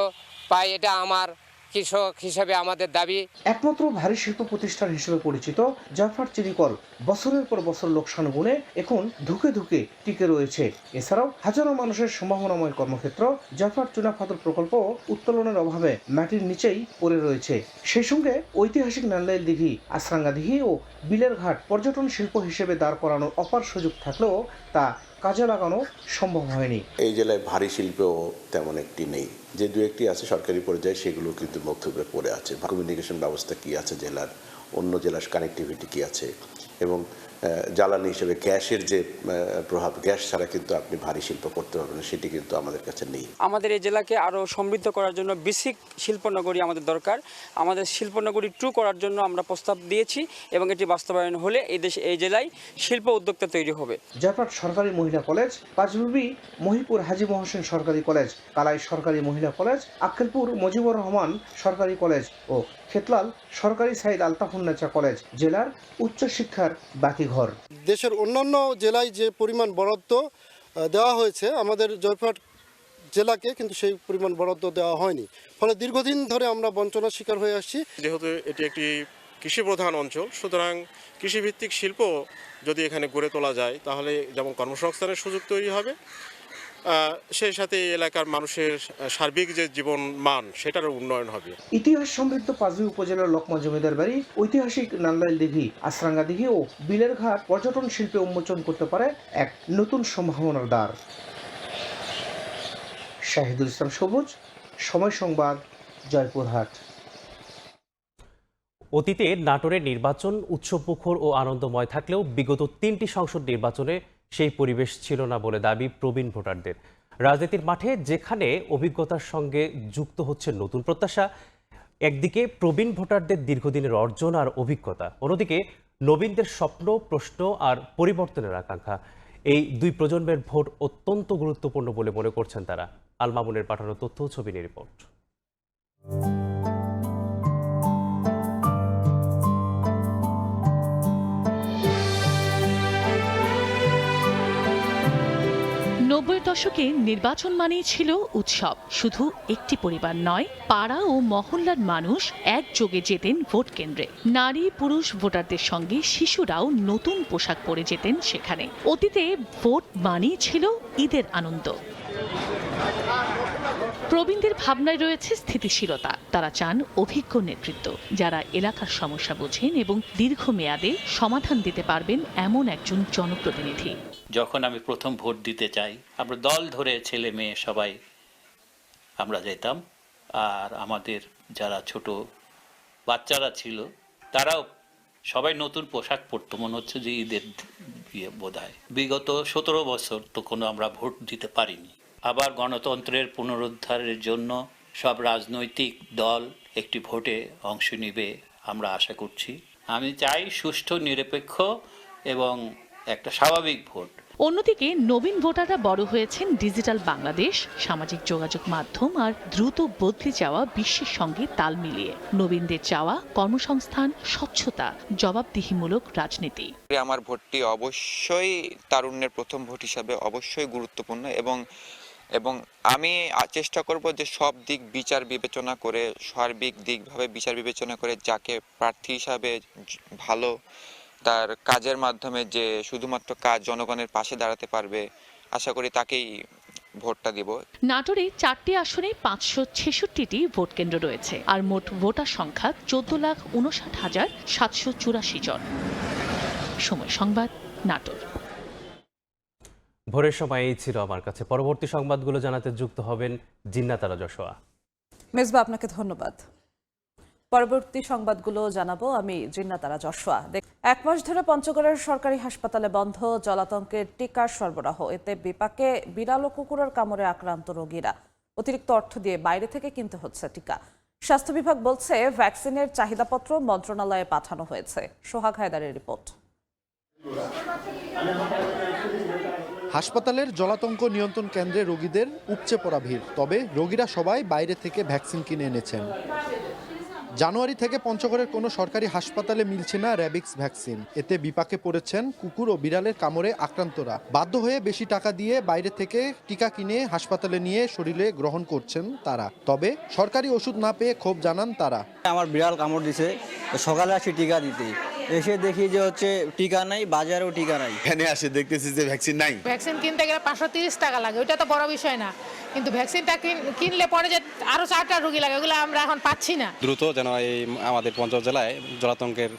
Speaker 17: পাই, এটা আমার কৃষক হিসেবে আমাদের দাবি।
Speaker 9: একমাত্র ভারী শিল্প প্রতিষ্ঠান হিসেবে পরিচিত জয়পুরহাট চিনিকল বছরের পর বছর লোকসান গুনে এখন ধুকে ধুকে টিকে রয়েছে। এছাড়াও হাজারো মানুষের সম্ভাবনাময় কর্মক্ষেত্র জয়পুরহাট চুনাপাথর প্রকল্প উত্তোলনের অভাবে মাটির নিচেই পড়ে রয়েছে। সেই সঙ্গে ঐতিহাসিক নান্দাইল দিঘি, আশ্রাঙ্গা দিঘি ও বিলের ঘাট পর্যটন শিল্প হিসেবে দাঁড় করানোর অপার সুযোগ থাকলেও তা কাজে লাগানো সম্ভব হয়নি।
Speaker 18: এই জেলায় ভারী শিল্পও তেমন একটি নেই, যে দু একটি আছে সরকারি পর্যায়ে, সেগুলো কিন্তু মধ্যে পড়ে আছে। কমিউনিকেশন ব্যবস্থা কি আছে জেলার, অন্য জেলার কানেক্টিভিটি কি আছে, এবং জ্বালানি হিসেবে গ্যাসের যে প্রভাব, গ্যাস ছাড়া কিন্তু আপনি ভারী শিল্প করতে পারবেন না, সেটি কিন্তু আমাদের কাছে নেই।
Speaker 19: আমাদের এই জেলাকে আরও সমৃদ্ধ করার জন্য বেসিক শিল্পনগরী আমাদের দরকার। আমাদের শিল্পনগরী 2 করার জন্য আমরা প্রস্তাব দিয়েছি, এবং এটি বাস্তবায়ন হলে এই জেলায় শিল্প উদ্যোক্তা তৈরি হবে।
Speaker 9: জয়পুরহাট সরকারি মহিলা কলেজ, পাঁচবিবি মহিপুর হাজী মহসিন সরকারি কলেজ, কালাই সরকারি মহিলা কলেজ, আক্কেলপুর মুজিবুর রহমান সরকারি কলেজ ও খেতলাল সরকারি সাইদ আলতাফুন্নেছা কলেজ জেলার উচ্চশিক্ষার বাকি ঘর।
Speaker 20: দেশের অন্যান্য জেলায় যে পরিমাণ বরাদ্দ দেওয়া হয়েছে, আমাদের জয়পুরহাট জেলাকে কিন্তু সেই পরিমাণ বরাদ্দ দেওয়া হয়নি। ফলে দীর্ঘদিন ধরে আমরা বঞ্চনার শিকার হয়ে আসছি।
Speaker 16: যেহেতু এটি একটি কৃষি প্রধান অঞ্চল, সুতরাং কৃষিভিত্তিক শিল্প যদি এখানে গড়ে তোলা যায়, তাহলে যেমন কর্মসংস্থানের সুযোগ তৈরি হবে, সেই সাথে এলাকার মানুষের সার্বিক যে জীবন মান, সেটারও উন্নয়ন হবে।
Speaker 9: ইতিহাস সমৃদ্ধ পাঁচবি উপজেলার লোকমা জমিদার বাড়ি, ঐতিহাসিক নান্দাইল দিঘি, আশ্রাঙ্গা দিঘি ও বিলের ঘাট পর্যটন শিল্পে উন্মোচন করতে পারে এক নতুন সম্ভাবনার দ্বার। শাহিদুল ইসলাম সবুজ, সময় সংবাদ, জয়পুরহাট।
Speaker 1: অতীতে নাটোরের নির্বাচন উৎসবমুখর ও আনন্দময় থাকলেও বিগত 3টি সংসদ নির্বাচনে সেই পরিবেশ ছিল না বলে দাবি প্রবীণ ভোটারদের। রাজনীতির মাঠে যেখানে অভিজ্ঞতার সঙ্গে যুক্ত হচ্ছে নতুন প্রত্যাশা, একদিকে প্রবীণ ভোটারদের দীর্ঘদিনের অর্জন আর অভিজ্ঞতা, অন্যদিকে নবীনদের স্বপ্ন, প্রশ্ন আর পরিবর্তনের আকাঙ্ক্ষা। এই দুই প্রজন্মের ভোট অত্যন্ত গুরুত্বপূর্ণ বলে মনে করছেন তারা। আল মামুনের পাঠানো তথ্য ছবি নিয়ে রিপোর্ট।
Speaker 4: নব্বইয়ের দশকে নির্বাচন মানেই ছিল উৎসব। শুধু একটি পরিবার নয়, পাড়া ও মহল্লার মানুষ একযোগে যেতেন ভোট কেন্দ্রে। নারী পুরুষ ভোটারদের সঙ্গে শিশুরাও নতুন পোশাক পরে যেতেন সেখানে। অতীতে ভোট মানেই ছিল ঈদের আনন্দ। প্রবীণদের ভাবনায় রয়েছে স্থিতিশীলতা। তারা চান অভিজ্ঞ নেতৃত্ব, যারা এলাকার সমস্যা বোঝেন এবং দীর্ঘমেয়াদে সমাধান দিতে পারবেন এমন একজন জনপ্রতিনিধি।
Speaker 21: যখন আমি প্রথম ভোট দিতে চাই, আমরা দল ধরে ছেলে মেয়ে সবাই আমরা যেতাম, আর আমাদের যারা ছোট বাচ্চারা ছিল তারাও সবাই নতুন পোশাক পরতো, মনে হচ্ছে যে ঈদের বোধহয়। বিগত 17 বছর তো কোনো আমরা ভোট দিতে পারিনি। আবার গণতন্ত্রের পুনরুদ্ধারের জন্য সব রাজনৈতিক দল একটি ভোটে অংশ নেবে আমরা আশা করছি। আমি চাই সুষ্ঠু, নিরপেক্ষ এবং একটা স্বাভাবিক ভোট।
Speaker 4: অন্যদিকে নবীন ভোটাররা বড় হয়েছেন ডিজিটাল বাংলাদেশ, সামাজিক যোগাযোগ মাধ্যম আর দ্রুত বদলে যাওয়া বিশ্বের সঙ্গে তাল মিলিয়ে। নবীনদের চাওয়া কর্মসংস্থান, স্বচ্ছতা, জবাবদিহিমূলক রাজনীতি।
Speaker 2: আমার ভোটটি অবশ্যই তারুণ্যের প্রথম ভোট হিসাবে অবশ্যই গুরুত্বপূর্ণ এবং আমি চেষ্টা করব যে সব দিক বিচার বিবেচনা করে, সার্বিক দিকভাবে বিচার বিবেচনা করে যাকে প্রার্থী হিসাবে ভালো, তার কাজের মাধ্যমে যে শুধুমাত্র কাজ জনগণের পাশে দাঁড়াতে পারবে, আশা করি তাকেই ভোটটা দিব।
Speaker 4: নাটোরে 4টি আসনে 566টি ভোট কেন্দ্র রয়েছে আর মোট ভোটার সংখ্যা 14,59,784 জন। সময় সংবাদ, নাটোর।
Speaker 1: ভোরের সময় এই ছিল আমার কাছে। পরবর্তী সংবাদগুলো জানাতে যুক্ত হবেন জিন্নাত আরা যশোয়া।
Speaker 6: মেজবা, আপনাকে ধন্যবাদ। পরবর্তী সংবাদগুলো জানাবো আমি জিন্নাত আরা যশোয়া। 1 মাস ধরে পঞ্চগড়ের সরকারি হাসপাতালে বন্ধ জলাতঙ্কের টিকা সরবরাহ। এতে বিপাকে বিড়াল ও কুকুরের কামড়ে আক্রান্ত রোগীরা অতিরিক্ত অর্থ দিয়ে বাইরে থেকে কিনতে হচ্ছে টিকা। স্বাস্থ্য বিভাগ বলছে ভ্যাকসিনের চাহিদাপত্র মন্ত্রণালয়ে পাঠানো হয়েছে। সোহাগ হায়দারের রিপোর্ট।
Speaker 7: হাসপাতালের জলাতঙ্ক নিয়ন্ত্রণ কেন্দ্রে রোগীদের উপচে পড়া ভিড়, তবে রোগীরা সবাই বাইরে থেকে ভ্যাকসিন কিনে এনেছেন। জানুয়ারি থেকে পঞ্চগড়ের কোনো সরকারি হাসপাতালে মিলছে না র্যাবিক্স ভ্যাকসিন। এতে বিপাকে পড়েছেন কুকুর ও বিড়ালের কামড়ে আক্রান্তরা। বাধ্য হয়ে বেশি টাকা দিয়ে বাইরে থেকে টিকা কিনে হাসপাতালে নিয়ে শরীরে গ্রহণ করছেন তারা। তবে সরকারি ওষুধ না পেয়ে ক্ষোভ জানান তারা।
Speaker 12: আমার বিড়াল কামড় দিছে, সকালে আসি টিকা দিতে, এসে দেখি যে টিকা নাই, বাজারেও টিকা নাই।
Speaker 14: এখানে আসে দেখতেছি যে ভ্যাকসিন নাই।
Speaker 15: ভ্যাকসিন কিনতে গেলে 530 টাকা লাগে, ওইটা তো বড় বিষয় না, কিন্তু ভ্যাকসিনটা কিনলে পরে যে আরো 4টা রোগী লাগে, ওগুলো আমরা এখন পাচ্ছি না।
Speaker 22: দ্রুত যেন এই আমাদের পঞ্চগড় জেলায় জলাতঙ্কের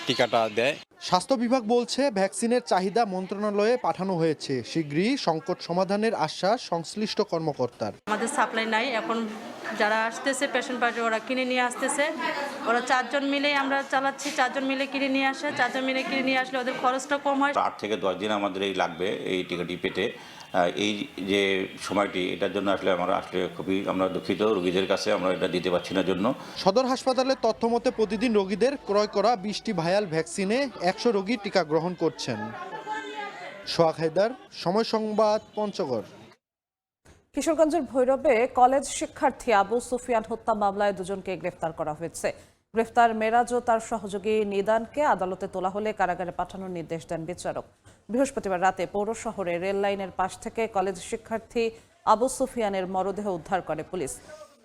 Speaker 22: টিকাটা দেয়।
Speaker 7: স্বাস্থ্য বিভাগ বলছে ভ্যাকসিনের চাহিদা মন্ত্রণালয়ে পাঠানো হয়েছে। শীঘ্রই সংকট সমাধানের আশ্বাস সংশ্লিষ্ট কর্মকর্তার।
Speaker 23: আমাদের সাপ্লাই নাই, এখন যারা আসতেছে পেশেন্ট পার্টি ওরা কিনে নিয়ে আসতেছে। ওরা 4 জন মিলেই আমরা চালাচ্ছি, 4 জন মিলে কিনে নিয়ে আসে। 4 জন মিলে কিনে নিয়ে আসলে ওদের খরচটা কম হয়।
Speaker 24: 8 থেকে 10 দিন আমাদের এই লাগবে এই টিকাটি পেতে। এই যে সময়টি, এটার জন্য আসলে খুবই আমরা দুঃখিত রোগীদের কাছে, আমরা এটা দিতে পারছি না জন্য।
Speaker 7: সদর হাসপাতালের তথ্য মতে প্রতিদিন রোগীদের ক্রয় করা 20টি ভায়াল ভ্যাকসিনে 100 রোগী টিকা গ্রহণ করছেন। সোহাগ হায়দার, সময় সংবাদ, পঞ্চগড়।
Speaker 6: কিশোরগঞ্জের ভৈরবে কলেজ শিক্ষার্থী আবু সুফিয়ান হত্যা মামলায় 2 জনকে গ্রেফতার করা হয়েছে। গ্রেফতার মেরাজ ও তার সহযোগী নিদানকে আদালতে তোলা হলে কারাগারে পাঠানোর নির্দেশ দেন বিচারক। বৃহস্পতিবার রাতে পৌর শহরে রেল লাইনের পাশ থেকে কলেজ শিক্ষার্থী আবু সুফিয়ানের মরদেহ উদ্ধার করে পুলিশ।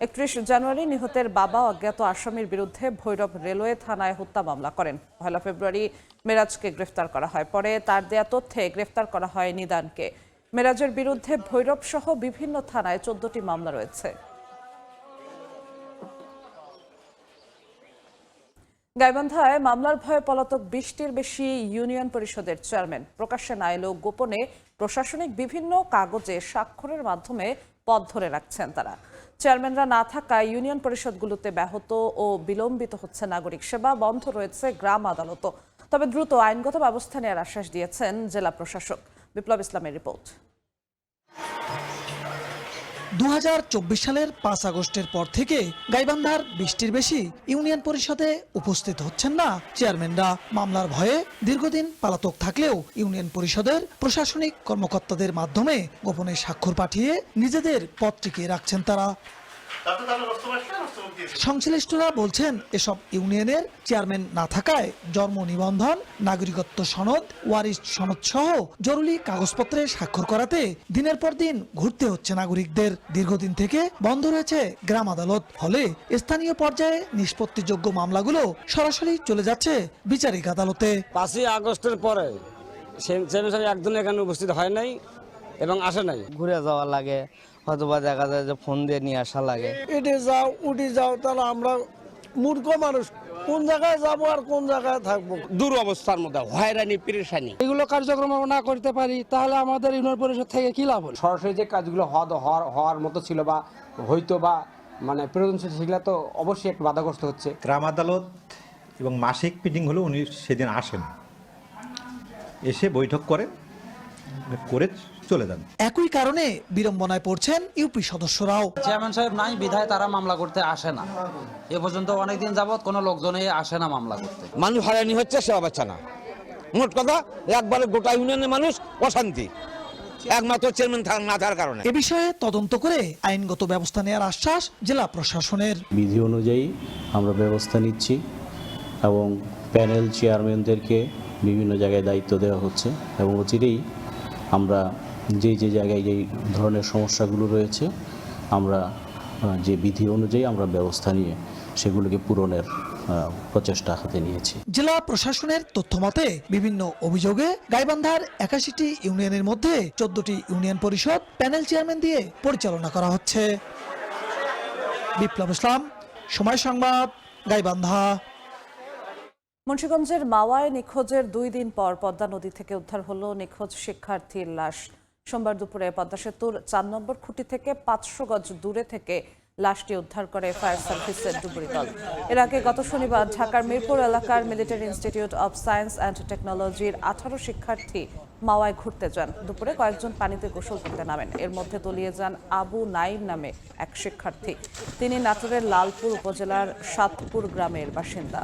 Speaker 6: 31 জানুয়ারি নিহতের বাবা অজ্ঞাত আসামির বিরুদ্ধে ভৈরব রেলওয়ে থানায় হত্যা মামলা করেন। 1 ফেব্রুয়ারি মেরাজকে গ্রেফতার করা হয়। পরে তার দেয়া তথ্যে গ্রেফতার করা হয় নিদানকে। মেরাজের বিরুদ্ধে ভৈরব সহ বিভিন্ন থানায় 14টি মামলা রয়েছে। গাইবান্ধায় মামলার ভয়ে পলাতক 20টির বেশি ইউনিয়ন পরিষদের চেয়ারম্যান। প্রকাশ্যে না এলেও গোপনে প্রশাসনিক বিভিন্ন কাগজে স্বাক্ষরের মাধ্যমে পদ ধরে রাখছেন তারা। চেয়ারম্যানরা না থাকায় ইউনিয়ন পরিষদগুলোতে ব্যাহত ও বিলম্বিত হচ্ছে নাগরিক সেবা, বন্ধ রয়েছে গ্রাম আদালতও। তবে দ্রুত আইনগত ব্যবস্থা নেওয়ার আশ্বাস দিয়েছেন জেলা প্রশাসক। বিপ্লব ইসলামের রিপোর্ট।
Speaker 25: 2024 সালের 5 আগস্টের পর থেকে গাইবান্ধার 20টির বেশি ইউনিয়ন পরিষদে উপস্থিত হচ্ছেন না চেয়ারম্যানরা। মামলার ভয়ে দীর্ঘদিন পলাতক থাকলেও ইউনিয়ন পরিষদের প্রশাসনিক কর্মকর্তাদের মাধ্যমে গোপনে স্বাক্ষর পাঠিয়ে নিজেদের পদ টিকিয়ে রাখছেন তারা। সংশ্লিষ্টরা বলছেন এসব ইউনিয়নের চেয়ারম্যান না থাকায় জন্ম নিবন্ধন, নাগরিকত্ব সনদ, ওয়ারিশ সনদ সহ জরুরি কাগজপত্রে স্বাক্ষর করাতে দিনের পর দিন ঘুরতে হচ্ছে নাগরিকদের। দীর্ঘদিন থেকে বন্ধ রয়েছে গ্রাম আদালত, ফলে স্থানীয় পর্যায়ে নিষ্পত্তিযোগ্য মামলাগুলো সরাসরি চলে যাচ্ছে বিচারিক আদালতে।
Speaker 26: 5 আগস্টের পরে একজন এখানে উপস্থিত হয় নাই এবং আসে নাই।
Speaker 12: ঘুরে যাওয়া লাগে, হয়তোবা দেখা যায় যে ফোন দিয়ে নিয়ে আসা লাগে।
Speaker 27: এটে যাও উঠে যাও, তাহলে আমরা মূর্খ মানুষ কোন জায়গায় যাবো আর কোন জায়গায় থাকবো।
Speaker 26: দুরবস্থার মধ্যে হয়রানি পেরেশানি,
Speaker 27: এগুলো কার্যক্রম না করতে পারি তাহলে আমাদের ইউনিয়ন পরিষদ থেকে কি লাভ হল?
Speaker 26: সরাসরি যে কাজগুলো হওয়ার মতো ছিল বা হয়তো বা প্রয়োজনশীল, সেগুলো তো অবশ্যই একটু বাধাগ্রস্ত হচ্ছে।
Speaker 33: গ্রাম আদালত এবং মাসিক মিটিং হলো উনি সেদিন আসেন, এসে বৈঠক করে চলে যান।
Speaker 25: একই কারণে বিড়ম্বনায় পড়ছেন ইউপি সদস্যরাও।
Speaker 26: চেয়ারম্যান সাহেব নাই বিধায় তারা মামলা করতে আসে না। এ পর্যন্ত অনেকদিন যাবৎ কোনো লোকজনই আসে না মামলা করতে।
Speaker 12: মানুষ হয়রানি হচ্ছে, সেবা পাচ্ছে না,
Speaker 3: মোট কথা একবারে গোটা ইউনিয়নের মানুষ অশান্তি, একমাত্র চেয়ারম্যান না থাকার কারণে।
Speaker 25: এ বিষয়ে তদন্ত করে আইনগত ব্যবস্থা নেওয়ার আশ্বাস জেলা প্রশাসনের।
Speaker 5: বিধি অনুযায়ী আমরা ব্যবস্থা নিচ্ছি এবং প্যানেল চেয়ারম্যানদেরকে বিভিন্ন জায়গায় দায়িত্ব দেওয়া হচ্ছে এবং অচিরেই আমরা যে জায়গায় যেই ধরনের সমস্যাগুলো রয়েছে আমরা যে বিধি অনুযায়ী আমরা ব্যবস্থা নিয়ে সেগুলোকে পূরণের প্রচেষ্টা হাতে নিয়েছি।
Speaker 25: জেলা প্রশাসনের তথ্য মতে বিভিন্ন অভিযোগে গাইবান্ধার ৮১টি ইউনিয়নের মধ্যে ১৪টি ইউনিয়ন পরিষদ প্যানেল চেয়ারম্যান দিয়ে পরিচালনা করা হচ্ছে। বিপ্লব ইসলাম, সময় সংবাদ, গাইবান্ধা।
Speaker 6: মুন্সিগঞ্জের মাওয়ায় নিখোঁজের 2 দিন পর পদ্মা নদী থেকে উদ্ধার হলো নিখোঁজ শিক্ষার্থীর লাশ। সোমবার দুপুরে পদ্মা সেতুর 4 নম্বর খুঁটি থেকে 500 গজ দূরে থেকে লাশটি উদ্ধার করে ফায়ার সার্ভিসের ডুবুরি দল। এর আগে গত শনিবার ঢাকার মিরপুর এলাকার military institute of science and টেকনোলজির 18 শিক্ষার্থী মাওয়ায় ঘুরতে যান। দুপুরে কয়েকজন পানিতে গোসল করতে নামেন। এর মধ্যে তলিয়ে যান আবু নাইম নামে এক শিক্ষার্থী। তিনি নাটোরের লালপুর উপজেলার সাতপুর গ্রামের বাসিন্দা।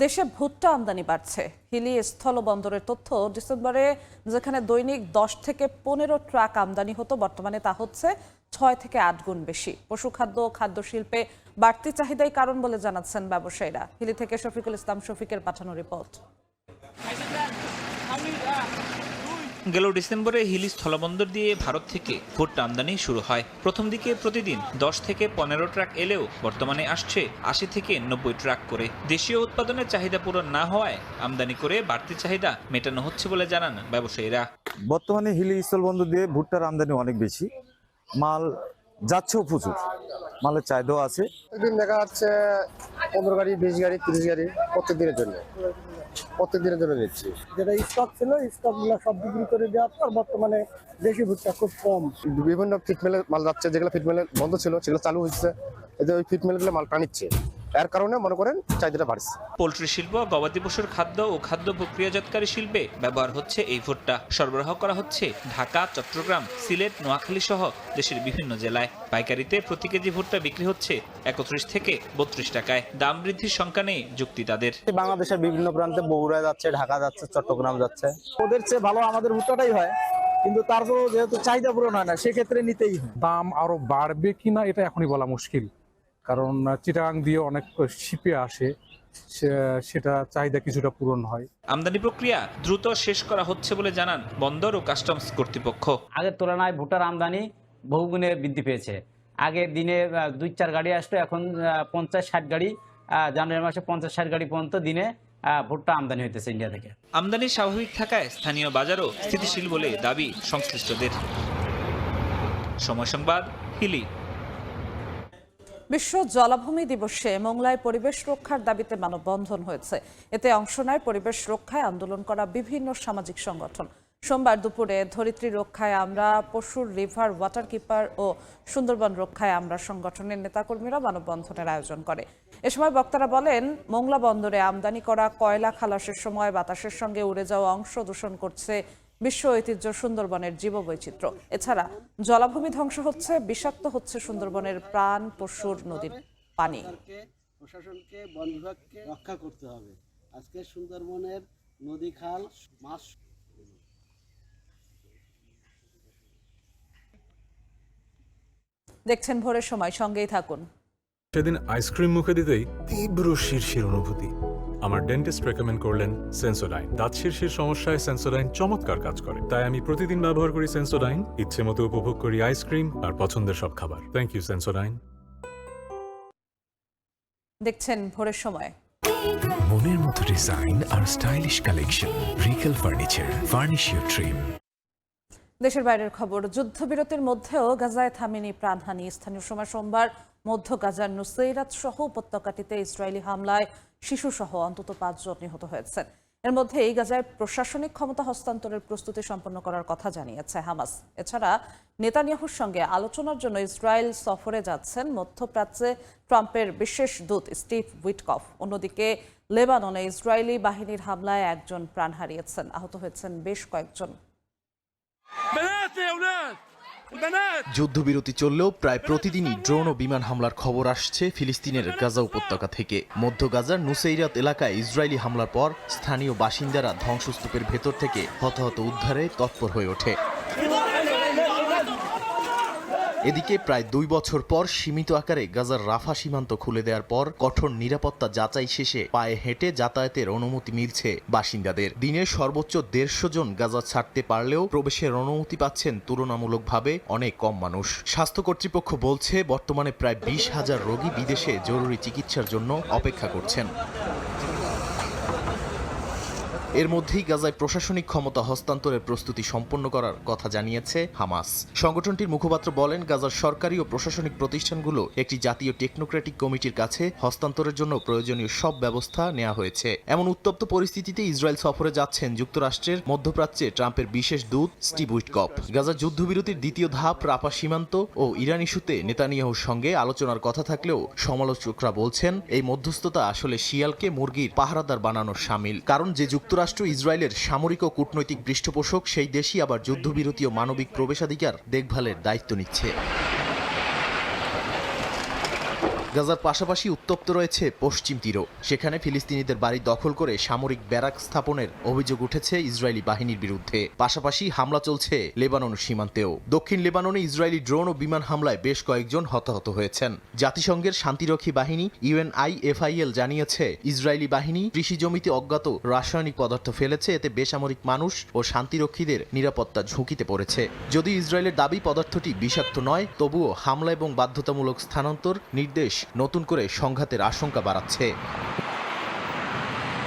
Speaker 6: দেশে ভুট্টা আমদানি বাড়ছে। হিলি স্থলবন্দরের তথ্য, ডিসেম্বরে যেখানে দৈনিক 10 থেকে 15 ট্রাক আমদানি হতো, বর্তমানে তা হচ্ছে 6 থেকে 8 গুণ বেশি। পশুখাদ্য ও খাদ্য শিল্পে বাড়তি চাহিদাই কারণ বলে জানাচ্ছেন ব্যবসায়ীরা। হিলি থেকে শফিকুল ইসলাম শফিকের পাঠানো রিপোর্ট।
Speaker 8: গেল ডিসেম্বরে হিলি স্থলবন্দর দিয়ে ভারত থেকে ভুট্টা আমদানি শুরু হয়। প্রথম দিকে প্রতিদিন 10 থেকে 15 ট্রাক এলেও বর্তমানে আসছে 80 থেকে 90 ট্রাক করে। দেশীয় উৎপাদনের চাহিদা পূরণ না হওয়ায় আমদানি করে বাড়তি চাহিদা মেটানো হচ্ছে বলে জানান ব্যবসায়ীরা।
Speaker 10: বর্তমানে হিলি স্থলবন্দর দিয়ে ভুট্টার আমদানি অনেক বেশি, মাল যাচ্ছেও প্রচুর, মালের চাহিদাও আছে।
Speaker 20: একদিন দেখা যাচ্ছে 15 গাড়ি, 20 গাড়ি, 30 গাড়ি প্রত্যেক দিনের জন্য নিচ্ছি।
Speaker 27: যেটা স্টক ছিল স্টকগুলো সব বিক্রি করে দেওয়ার পর বর্তমানে দেশি ভুট্টা খুব কম।
Speaker 20: বিভিন্ন ফিটমেলে মাল যাচ্ছে, যেগুলো ফিটমেলে বন্ধ ছিল সেগুলো চালু হচ্ছে, এতে ওই ফিটমেলগুলো মাল টানিচ্ছে, এর কারণে মনে করেন চাহিদাটা বাড়ছে।
Speaker 8: পোল্ট্রি শিল্প, গবাদি পশুর খাদ্য ও খাদ্য প্রক্রিয়াজাতকারী শিল্পে ব্যবহার হচ্ছে এই ভুট্টা। সরবরাহ করা হচ্ছে ঢাকা, চট্টগ্রাম, সিলেট, নোয়াখালী সহ দেশের বিভিন্ন জেলায়। পাইকারিতে প্রতি কেজি ভুট্টা বিক্রি হচ্ছে 31 থেকে 32 টাকায়। দাম বৃদ্ধির সংখ্যা নেই যুক্তি তাদের।
Speaker 10: বাংলাদেশের বিভিন্ন প্রান্তে বগুড়া যাচ্ছে, ঢাকা যাচ্ছে, চট্টগ্রাম যাচ্ছে। ওদের চেয়ে ভালো আমাদের ভুট্টাটাই হয়, কিন্তু তারপরেও যেহেতু চাহিদা পূরণ হয় না, সেক্ষেত্রে নিতেই হয়।
Speaker 11: দাম আরো বাড়বে কিনা এটা এখনই বলা মুশকিল, কারণ চিটাগাং দিয়ে অনেক শিপে আসে, সেটা চাহিদা কিছুটা পূরণ হয়।
Speaker 8: আমদানি প্রক্রিয়া দ্রুত শেষ করা হচ্ছে বলে জানান বন্দর ও কাস্টমস কর্তৃপক্ষ।
Speaker 13: আগের তুলনায় ভুট্টার আমদানি বহুগুণে বৃদ্ধি পেয়েছে। আগে দিনে 2-4 গাড়ি আসতো, এখন 50-60 গাড়ি, জানুয়ারি মাসে 50-60 গাড়ি পর্যন্ত দিনে ভুট্টা আমদানি হইতেছে ইন্ডিয়া থেকে।
Speaker 8: আমদানি স্বাভাবিক থাকায় স্থানীয় বাজারও স্থিতিশীল বলে দাবি সংশ্লিষ্টদের। সময় সংবাদ, হিলি।
Speaker 6: বিশ্ব জলাভূমি দিবসে মোংলায় পরিবেশ রক্ষার দাবিতে মানববন্ধন হয়েছে। এতে অংশ নেয় পরিবেশ রক্ষায় আন্দোলন করা বিভিন্ন সামাজিক সংগঠন। সোমবার দুপুরে ধরিত্রী রক্ষায় আমরা, পশুর রিভার ওয়াটার কিপার ও সুন্দরবন রক্ষায় আমরা সংগঠনের নেতাকর্মীরা মানববন্ধনের আয়োজন করে। এ সময় বক্তারা বলেন, মোংলা বন্দরে আমদানি করা কয়লা খালাসের সময় বাতাসের সঙ্গে উড়ে যাওয়া অংশ দূষণ করছে বিশ্ব ঐতিহ্য সুন্দরবনের জীববৈচিত্র্য। এছাড়া জলাভূমি ধ্বংস হচ্ছে, বিষাক্ত হচ্ছে সুন্দরবনের প্রাণ, পশুর, নদীর পানি।
Speaker 17: প্রশাসনকে, বন বিভাগকে রক্ষা করতে হবে। আজকে সুন্দরবনের নদী, খাল, মাছ।
Speaker 6: দেখছেন ভোরের সময়, সঙ্গেই থাকুন।
Speaker 18: সেদিন আইসক্রিম মুখে দিতেই তীব্র শিরশির অনুভূতি। আমার ডেন্টিস্ট রেকমেন্ড করলেন সেন্সোডাইন। দাঁত শিরশির সমস্যায় সেন্সোডাইন চমৎকার কাজ করে, তাই আমি প্রতিদিন ব্যবহার করি সেন্সোডাইন। ইচ্ছে মতো উপভোগ করি আইসক্রিম আর পছন্দের সব খাবার। Thank you Sensodyne.
Speaker 6: দেখছেন ভোরের সময়।
Speaker 28: মনের মতো ডিজাইন আর stylish collection, Regal furniture, furnish your dream.
Speaker 6: দেশের বাইরের খবর। যুদ্ধবিরতির মধ্যেও গাজায় থামেনি প্রাণহানি। স্থানীয় সময় সোমবার মধ্য গাজার নুসৈরাত সহ উপত্যকাটিতে ইসরায়েলি হামলায় শিশুসহ অন্তত 5 জন নিহত হয়েছেন। এর মধ্যে এই গাজায় প্রশাসনিক ক্ষমতা হস্তান্তরের প্রস্তুতি সম্পন্ন করার কথা জানিয়েছে হামাস। এছাড়া নেতানিয়াহুর সঙ্গে আলোচনার জন্য ইসরায়েল সফরে যাচ্ছেন মধ্যপ্রাচ্যে ট্রাম্পের বিশেষ দূত স্টিভ উইটকফ। অন্যদিকে লেবাননে ইসরায়েলি বাহিনীর হামলায় 1 জন প্রাণ হারিয়েছেন, আহত হয়েছেন বেশ কয়েকজন।
Speaker 1: যুদ্ধবিরতি চললেও প্রায় প্রতিদিনই ড্রোন ও বিমান হামলার খবর আসছে ফিলিস্তিনের গাজা উপত্যকা থেকে। মধ্য গাজার নুসেইরাত এলাকায় ইসরায়েলি হামলার পর স্থানীয় বাসিন্দারা ধ্বংসস্তূপের ভেতর থেকে হতাহত উদ্ধারে তৎপর হয়ে ওঠে। এদিকে প্রায় 2 বছর পর সীমিত আকারে গাজার রাফা সীমান্ত খুলে দেওয়ার পর কঠোর নিরাপত্তা যাচাই শেষে পায়ে হেঁটে যাতায়াতের অনুমতি মিলছে বাসিন্দাদের। দিনে সর্বোচ্চ 150 জন গাজা ছাড়তে পারলেও প্রবেশের অনুমতি পাচ্ছেন তুলনামূলকভাবে অনেক কম মানুষ। স্বাস্থ্য কর্তৃপক্ষ বলছে বর্তমানে প্রায় 20,000 রোগী বিদেশে জরুরি চিকিৎসার জন্য অপেক্ষা করছেন। এর মধ্যেই গাজায় প্রশাসনিক ক্ষমতা হস্তান্তরের প্রস্তুতি সম্পন্ন করার কথা জানিয়েছে হামাস। সংগঠনটির মুখপাত্র বলেন, গাজার সরকারি ও প্রশাসনিক প্রতিষ্ঠানগুলো একটি জাতীয় টেকনোক্রেটিক কমিটির কাছে হস্তান্তরের জন্য প্রয়োজনীয় সব ব্যবস্থা নেওয়া হয়েছে। এমন উত্তপ্ত পরিস্থিতিতে ইসরায়েল সফরে যাচ্ছেন যুক্তরাষ্ট্রের মধ্যপ্রাচ্যে ট্রাম্পের বিশেষ দূত স্টিভ উইটকফ। গাজা যুদ্ধবিরতির দ্বিতীয় ধাপ রাফা সীমান্ত ও ইরান ইস্যুতে নেতানিয়াহুর সঙ্গে আলোচনার কথা থাকলেও সমালোচকরা বলছেন এই মধ্যস্থতা আসলে শিয়ালকে মুরগির পাহারাদার বানানোর শামিল। কারণ যে যুক্তরাষ্ট্র ইসরায়েলের সামরিক ও কূটনৈতিক পৃষ্ঠপোষক, সেই দেশই আবার যুদ্ধবিরতি ও মানবিক প্রবেশাধিকার দেখভালের দায়িত্ব নিচ্ছে। গাজার পাশাপাশি উত্তপ্ত রয়েছে পশ্চিম তীরও। সেখানে ফিলিস্তিনিদের বাড়ি দখল করে সামরিক ব্যারাক স্থাপনের অভিযোগ উঠেছে ইসরায়েলি বাহিনীর বিরুদ্ধে। পাশাপাশি হামলা চলছে লেবানন সীমান্তেও। দক্ষিণ লেবাননে ইসরায়েলি ড্রোন ও বিমান হামলায় বেশ কয়েকজন হতাহত হয়েছেন। জাতিসংঘের শান্তিরক্ষী বাহিনী UNIFIL জানিয়েছে, ইসরায়েলি বাহিনী কৃষি জমিতে অজ্ঞাত রাসায়নিক পদার্থ ফেলেছে। এতে বেসামরিক মানুষ ও শান্তিরক্ষীদের নিরাপত্তা ঝুঁকিতে পড়েছে। যদি ইসরায়েলের দাবি পদার্থটি বিষাক্ত নয়, তবুও হামলা এবং বাধ্যতামূলক স্থানান্তর নির্দেশ নতুন করে সংঘাতের আশঙ্কা বাড়াচ্ছে।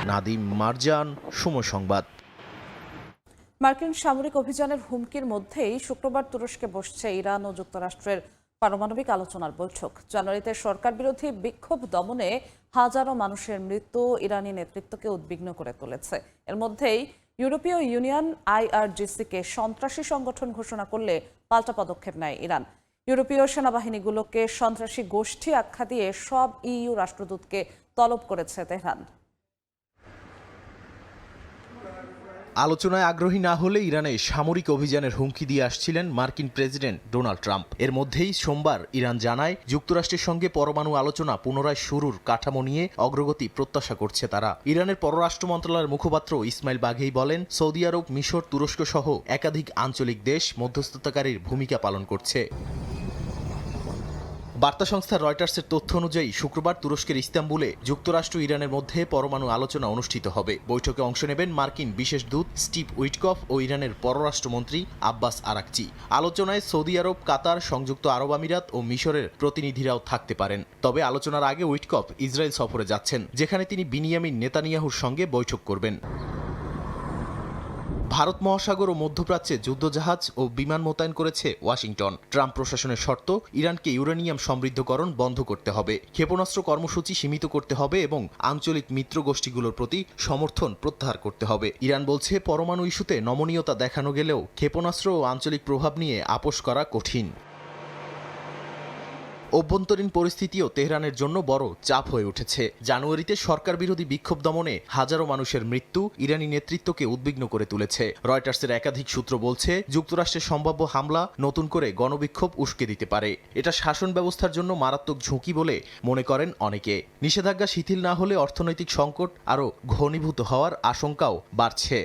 Speaker 1: নাদিম মারজান, সময় সংবাদ।
Speaker 6: মার্কিন সামরিক অভিযানের হুমকির মধ্যেই শুক্রবার তুরস্কে বসছে ইরান ও যুক্তরাষ্ট্রের পারমাণবিক আলোচনার বৈঠক। জানুয়ারিতে সরকার বিরোধী বিক্ষোভ দমনে হাজারো মানুষের মৃত্যু ইরানি নেতৃত্বকে উদ্বিগ্ন করে তুলেছে। এর মধ্যেই ইউরোপীয় ইউনিয়ন IRGC-কে সন্ত্রাসী সংগঠন ঘোষণা করলে পাল্টা পদক্ষেপ নেয় ইরান। ইউরোপীয় সেনাবাহিনীগুলোকে সন্ত্রাসী গোষ্ঠী আখ্যা দিয়ে সব EU রাষ্ট্রদূতকে তলব করেছে তেহরান।
Speaker 1: আলোচনায় আগ্রহী না হলে ইরানে সামরিক অভিযানের হুমকি দিয়ে আসছিলেন মার্কিন প্রেসিডেন্ট ডোনাল্ড ট্রাম্প। এর মধ্যেই সোমবার ইরান জানায়, যুক্তরাষ্ট্রের সঙ্গে পরমাণু আলোচনা পুনরায় শুরুর কাঠামো নিয়ে অগ্রগতি প্রত্যাশা করছে তারা। ইরানের পররাষ্ট্র মন্ত্রণালয়ের মুখপাত্র ইসমাইল বাঘেই বলেন, সৌদি আরব, মিশর, তুরস্ক সহ একাধিক আঞ্চলিক দেশ মধ্যস্থতাকারীর ভূমিকা পালন করছে। বার্তা সংস্থা রয়টার্সের তথ্য অনুযায়ী শুক্রবার তুরস্কের ইস্তাম্বুলে যুক্তরাষ্ট্র ইরানের মধ্যে পরমাণু আলোচনা অনুষ্ঠিত হবে। বৈঠকে অংশ নেবেন মার্কিন বিশেষ দূত স্টিভ উইটকফ ও ইরানের পররাষ্ট্রমন্ত্রী আব্বাস আরাকচি। আলোচনায় সৌদি আরব, কাতার, সংযুক্ত আরব আমিরাত ও মিশরের প্রতিনিধিরাও থাকতে পারেন। তবে আলোচনার আগে উইটকফ ইসরায়েল সফরে যাচ্ছেন, যেখানে তিনি বিনিয়ামিন নেতানিয়াহুর সঙ্গে বৈঠক করবেন। ভারত মহাসাগর ও মধ্যপ্রাচ্যে যুদ্ধজাহাজ ও বিমান মোতায়েন করেছে ওয়াশিংটন। ট্রাম্প প্রশাসনের শর্ত, ইরানকে ইউরেনিয়াম সমৃদ্ধকরণ বন্ধ করতে হবে, ক্ষেপণাস্ত্র কর্মসূচি সীমিত করতে হবে এবং আঞ্চলিক মিত্র গোষ্ঠীগুলোর প্রতি সমর্থন প্রত্যাহার করতে হবে। ইরান বলছে, পরমাণু ইস্যুতে নমনীয়তা দেখানো গেলেও ক্ষেপণাস্ত্র ও আঞ্চলিক প্রভাব নিয়ে আপোস করা কঠিন। অভ্যন্তরীণ পরিস্থিতিও তেহরানের জন্য বড় চাপ হয়ে উঠেছে। জানুয়ারিতে সরকার বিরোধী বিক্ষোভ দমনে হাজারো মানুষের মৃত্যু ইরানি নেতৃত্বকে উদ্বিগ্ন করে তুলেছে। রয়টার্সের একাধিক সূত্র বলছে, যুক্তরাষ্ট্রের সম্ভাব্য হামলা নতুন করে গণবিক্ষোভ উস্কে দিতে পারে। এটা শাসন ব্যবস্থার জন্য মারাত্মক ঝুঁকি বলে মনে করেন অনেকে। নিষেধাজ্ঞা শিথিল না হলে অর্থনৈতিক সংকট আরও ঘনীভূত হওয়ার আশঙ্কাও বাড়ছে।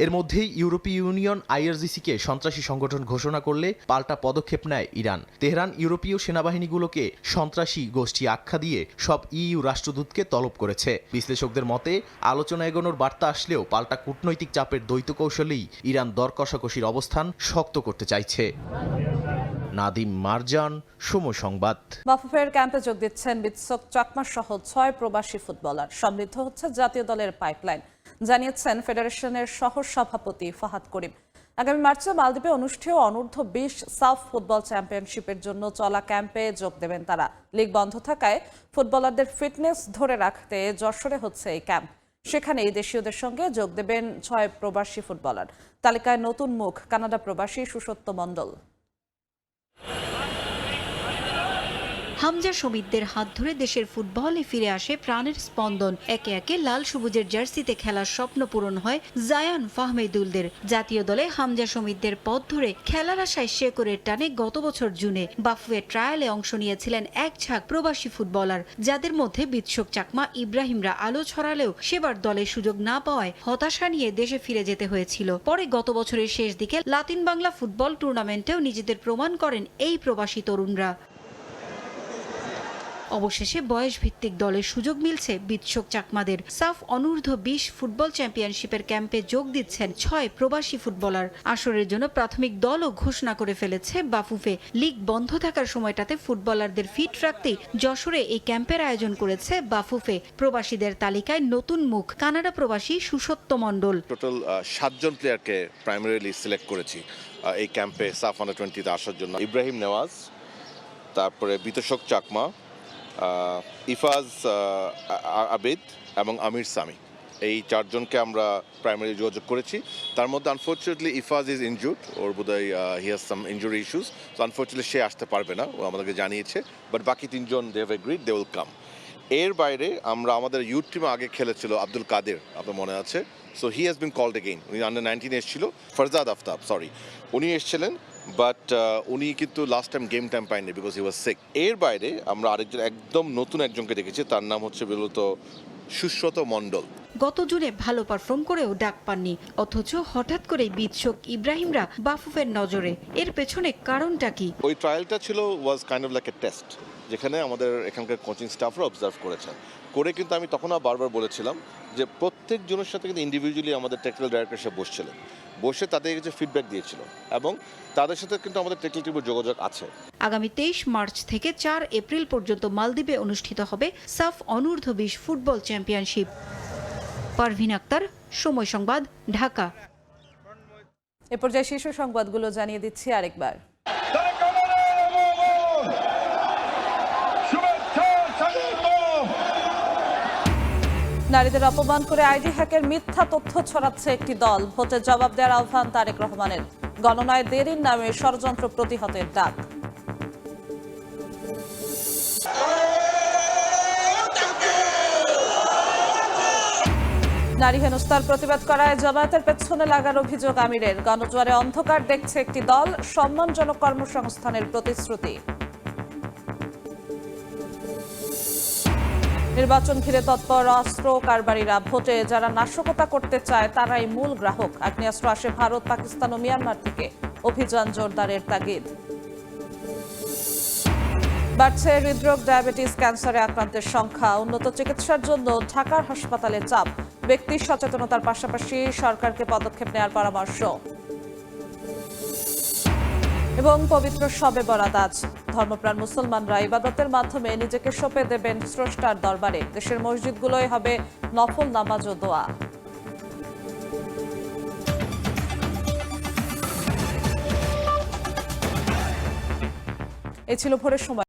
Speaker 1: এর মধ্যেই ইউরোপীয় ইউনিয়ন IRGC-কে সন্ত্রাসী সংগঠন ঘোষণা করলে পাল্টা পদক্ষেপ নেয় ইরান। তেহরান ইউরোপীয় সেনাবাহিনীগুলোকে সন্ত্রাসী গোষ্ঠী আখ্যা দিয়ে সব EU রাষ্ট্রদূতকে তলব করেছে। বিশ্লেষকদের মতে, আলোচনা এগোনোর বার্তা আসলেও পাল্টা কূটনৈতিক চাপের দ্বৈত কৌশলেই ইরান দর কষাকষির অবস্থান শক্ত করতে চাইছে। নাদিম মারজান, সময় সংবাদ।
Speaker 6: বাফুফের ক্যাম্পে যোগ দিচ্ছেন বিৎসক চাকমা সহ 6 প্রবাসী ফুটবলার। সমৃদ্ধ হচ্ছে জাতীয় দলের পাইপলাইন, জানিয়েছেন ফেডারেশনের সহ সভাপতি ফাহাদ করিম। আগামী মার্চে মালদ্বীপে অনুষ্ঠেয় অনূর্ধ্ব-20 সাফ ফুটবল চ্যাম্পিয়নশিপের জন্য চলা ক্যাম্পে যোগ দেবেন তারা। লিগ বন্ধ থাকায় ফুটবলারদের ফিটনেস ধরে রাখতে যশোরে হচ্ছে এই ক্যাম্প। সেখানে দেশীয়দের সঙ্গে যোগ দেবেন 6 প্রবাসী ফুটবলার। তালিকায় নতুন মুখ কানাডা প্রবাসী সুসত্য মণ্ডল।
Speaker 2: হামজা শমীদদের হাত ধরে দেশের ফুটবলে ফিরে আসে প্রাণের স্পন্দন। একে একে লাল সবুজের জার্সিতে খেলার স্বপ্ন পূরণ হয় জায়ান ফাহমেদুলদের। জাতীয় দলে হামজা শমীদদের পথ ধরে খেলার আশায় শেকরের টানে গত বছর জুনে বাফুফে ট্রায়ালে অংশ নিয়েছিলেন এক ঝাঁক প্রবাসী ফুটবলার, যাদের মধ্যে বিৎসক চাকমা ইব্রাহিমরা আলো ছড়ালেও সেবার দলে সুযোগ না পাওয়ায় হতাশা নিয়ে দেশে ফিরে যেতে হয়েছিল। পরে গত বছরের শেষ দিকে লাতিন বাংলা ফুটবল টুর্নামেন্টেও নিজেদের প্রমাণ করেন এই প্রবাসী তরুণরা। অবশেষে বয়স ভিত্তিক দলের সুযোগ মিলছে বিৎসক চাকমাদের। সাফ অনূর্ধ্ব-20 ফুটবল চ্যাম্পিয়নশিপের ক্যাম্পে যোগ দিচ্ছেন 6 প্রবাসী ফুটবলার। আসরের জন্য প্রাথমিক দলও ঘোষণা করে ফেলেছে বাফুফে। লিগ বন্ধ থাকার সময়টাতে ফুটবলারদের ফিট রাখতেই যশোরে এই ক্যাম্পের আয়োজন করেছে বাফুফে। প্রবাসীদের তালিকায় নতুন মুখ কানাডা প্রবাসী সুসত্য মণ্ডল।
Speaker 4: টোটাল 7 জন প্লেয়ারকে প্রাইমারিলি সিলেক্ট করেছি এই ক্যাম্পে সাফ আন্ডার-20-তে আসার জন্য। ইব্রাহিম নেওয়াজ, তারপরে বিতোষক চাকমা, ইফাজ আবেদ এবং আমির সামি, এই 4 জনকে আমরা প্রাইমারি যোগাযোগ করেছি। তার মধ্যে আনফর্চুনেটলি ইফাজ ইজ ইনজুর্ড, ওর বোধহয় he has some injury issues, so unfortunately সে আসতে পারবে না, ও আমাদেরকে জানিয়েছে। বাট বাকি 3 জন they have agreed they will come. এর বাইরে আমরা আমাদের ইউথ টিমে আগে খেলেছিল আব্দুল কাদের, আপনার মনে আছে, so he has been called again. উনি আন্ডার-19 এসেছিল, ফরজাদ আফতাব উনি এসেছিলেন, বাট উনি কিন্তু লাস্ট টাইম গেম টাইম পায়নি বিকজ হি ওয়াজ সিক। এর বাইরে আমরা আরেকজন একদম নতুন একজনকে দেখেছি, তার নাম হচ্ছে মূলত সুস্রত মণ্ডল।
Speaker 2: গত জুনে ভালো পারফর্ম করেও ডাক পাননি, অথচ হঠাৎ করে বিৎসক ইব্রাহিমরা বাফুফের নজরে। এর পেছনে কারণটা কি?
Speaker 4: ওই ট্রায়ালটা ছিল was kind of like a test, যেখানে আমাদের এখানকার কোচিং স্টাফরা অবজার্ভ করেছেন। করে কিন্তু আমি তখন বারবার বলেছিলাম যে প্রত্যেক জনের সাথে কিন্তু ইন্ডিভিজুয়ালি আমাদের টেকনিক্যাল ডাইরেক্টর সাহেব বসছিলেন, বসে তাদের কিছু ফিডব্যাক দিয়েছিল এবং তাদের সাথে কিন্তু আমাদের টেকনিক্যাল টিমের যোগাযোগ আছে।
Speaker 2: আগামী 23 মার্চ থেকে 4 এপ্রিল পর্যন্ত মালদ্বীপে অনুষ্ঠিত হবে সাফ অনূর্ধ্ব-20 ফুটবল চ্যাম্পিয়নশিপ। পারভিন আক্তার, সময় সংবাদ, ঢাকা।
Speaker 6: এ পর্যায়ে শীর্ষ সংবাদগুলো জানিয়ে দিচ্ছি আরেকবার। নারীদের অপমান করে আইডি হ্যাকের মিথ্যা তথ্য ছড়াচ্ছে একটি দল। ভোটের জবাব দেওয়ার আহ্বান তারেক রহমানের। গণনায় দেরির নামে ষড়যন্ত্র প্রতিহতের ডাক। নারী হেনস্থার প্রতিবাদ করায় জামায়াতের পেছনে লাগার অভিযোগ আমিরের। গণজোয়ারে অন্ধকার দেখছে একটি দল, সম্মানজনক কর্মসংস্থানের প্রতিশ্রুতি। নির্বাচন ঘিরে তৎপর অস্ত্র কারবারিরা। ভোটে যারা নাশকতা করতে চায় তারাই মূল গ্রাহক। আগ্নেয়াস্ত্র আসে ভারত, পাকিস্তান ও মিয়ানমার থেকে। অভিযান জোরদারের তাগিদ। বাড়ছে হৃদরোগ, ডায়াবেটিস, ক্যান্সারে আক্রান্তের সংখ্যা। উন্নত চিকিৎসার জন্য ঢাকার হাসপাতালে চাপ। ব্যক্তি সচেতনতার পাশাপাশি সরকারকে পদক্ষেপ নেওয়ার পরামর্শ। এবং পবিত্র শবে বরাত আজ। ধর্মপ্রাণ মুসলমানরা ইবাদতের মাধ্যমে নিজেকে সঁপে দেবেন স্রষ্টার দরবারে। দেশের মসজিদগুলোয় হবে নফল নামাজ ও দোয়া। এ ছিল ভোরের সময়।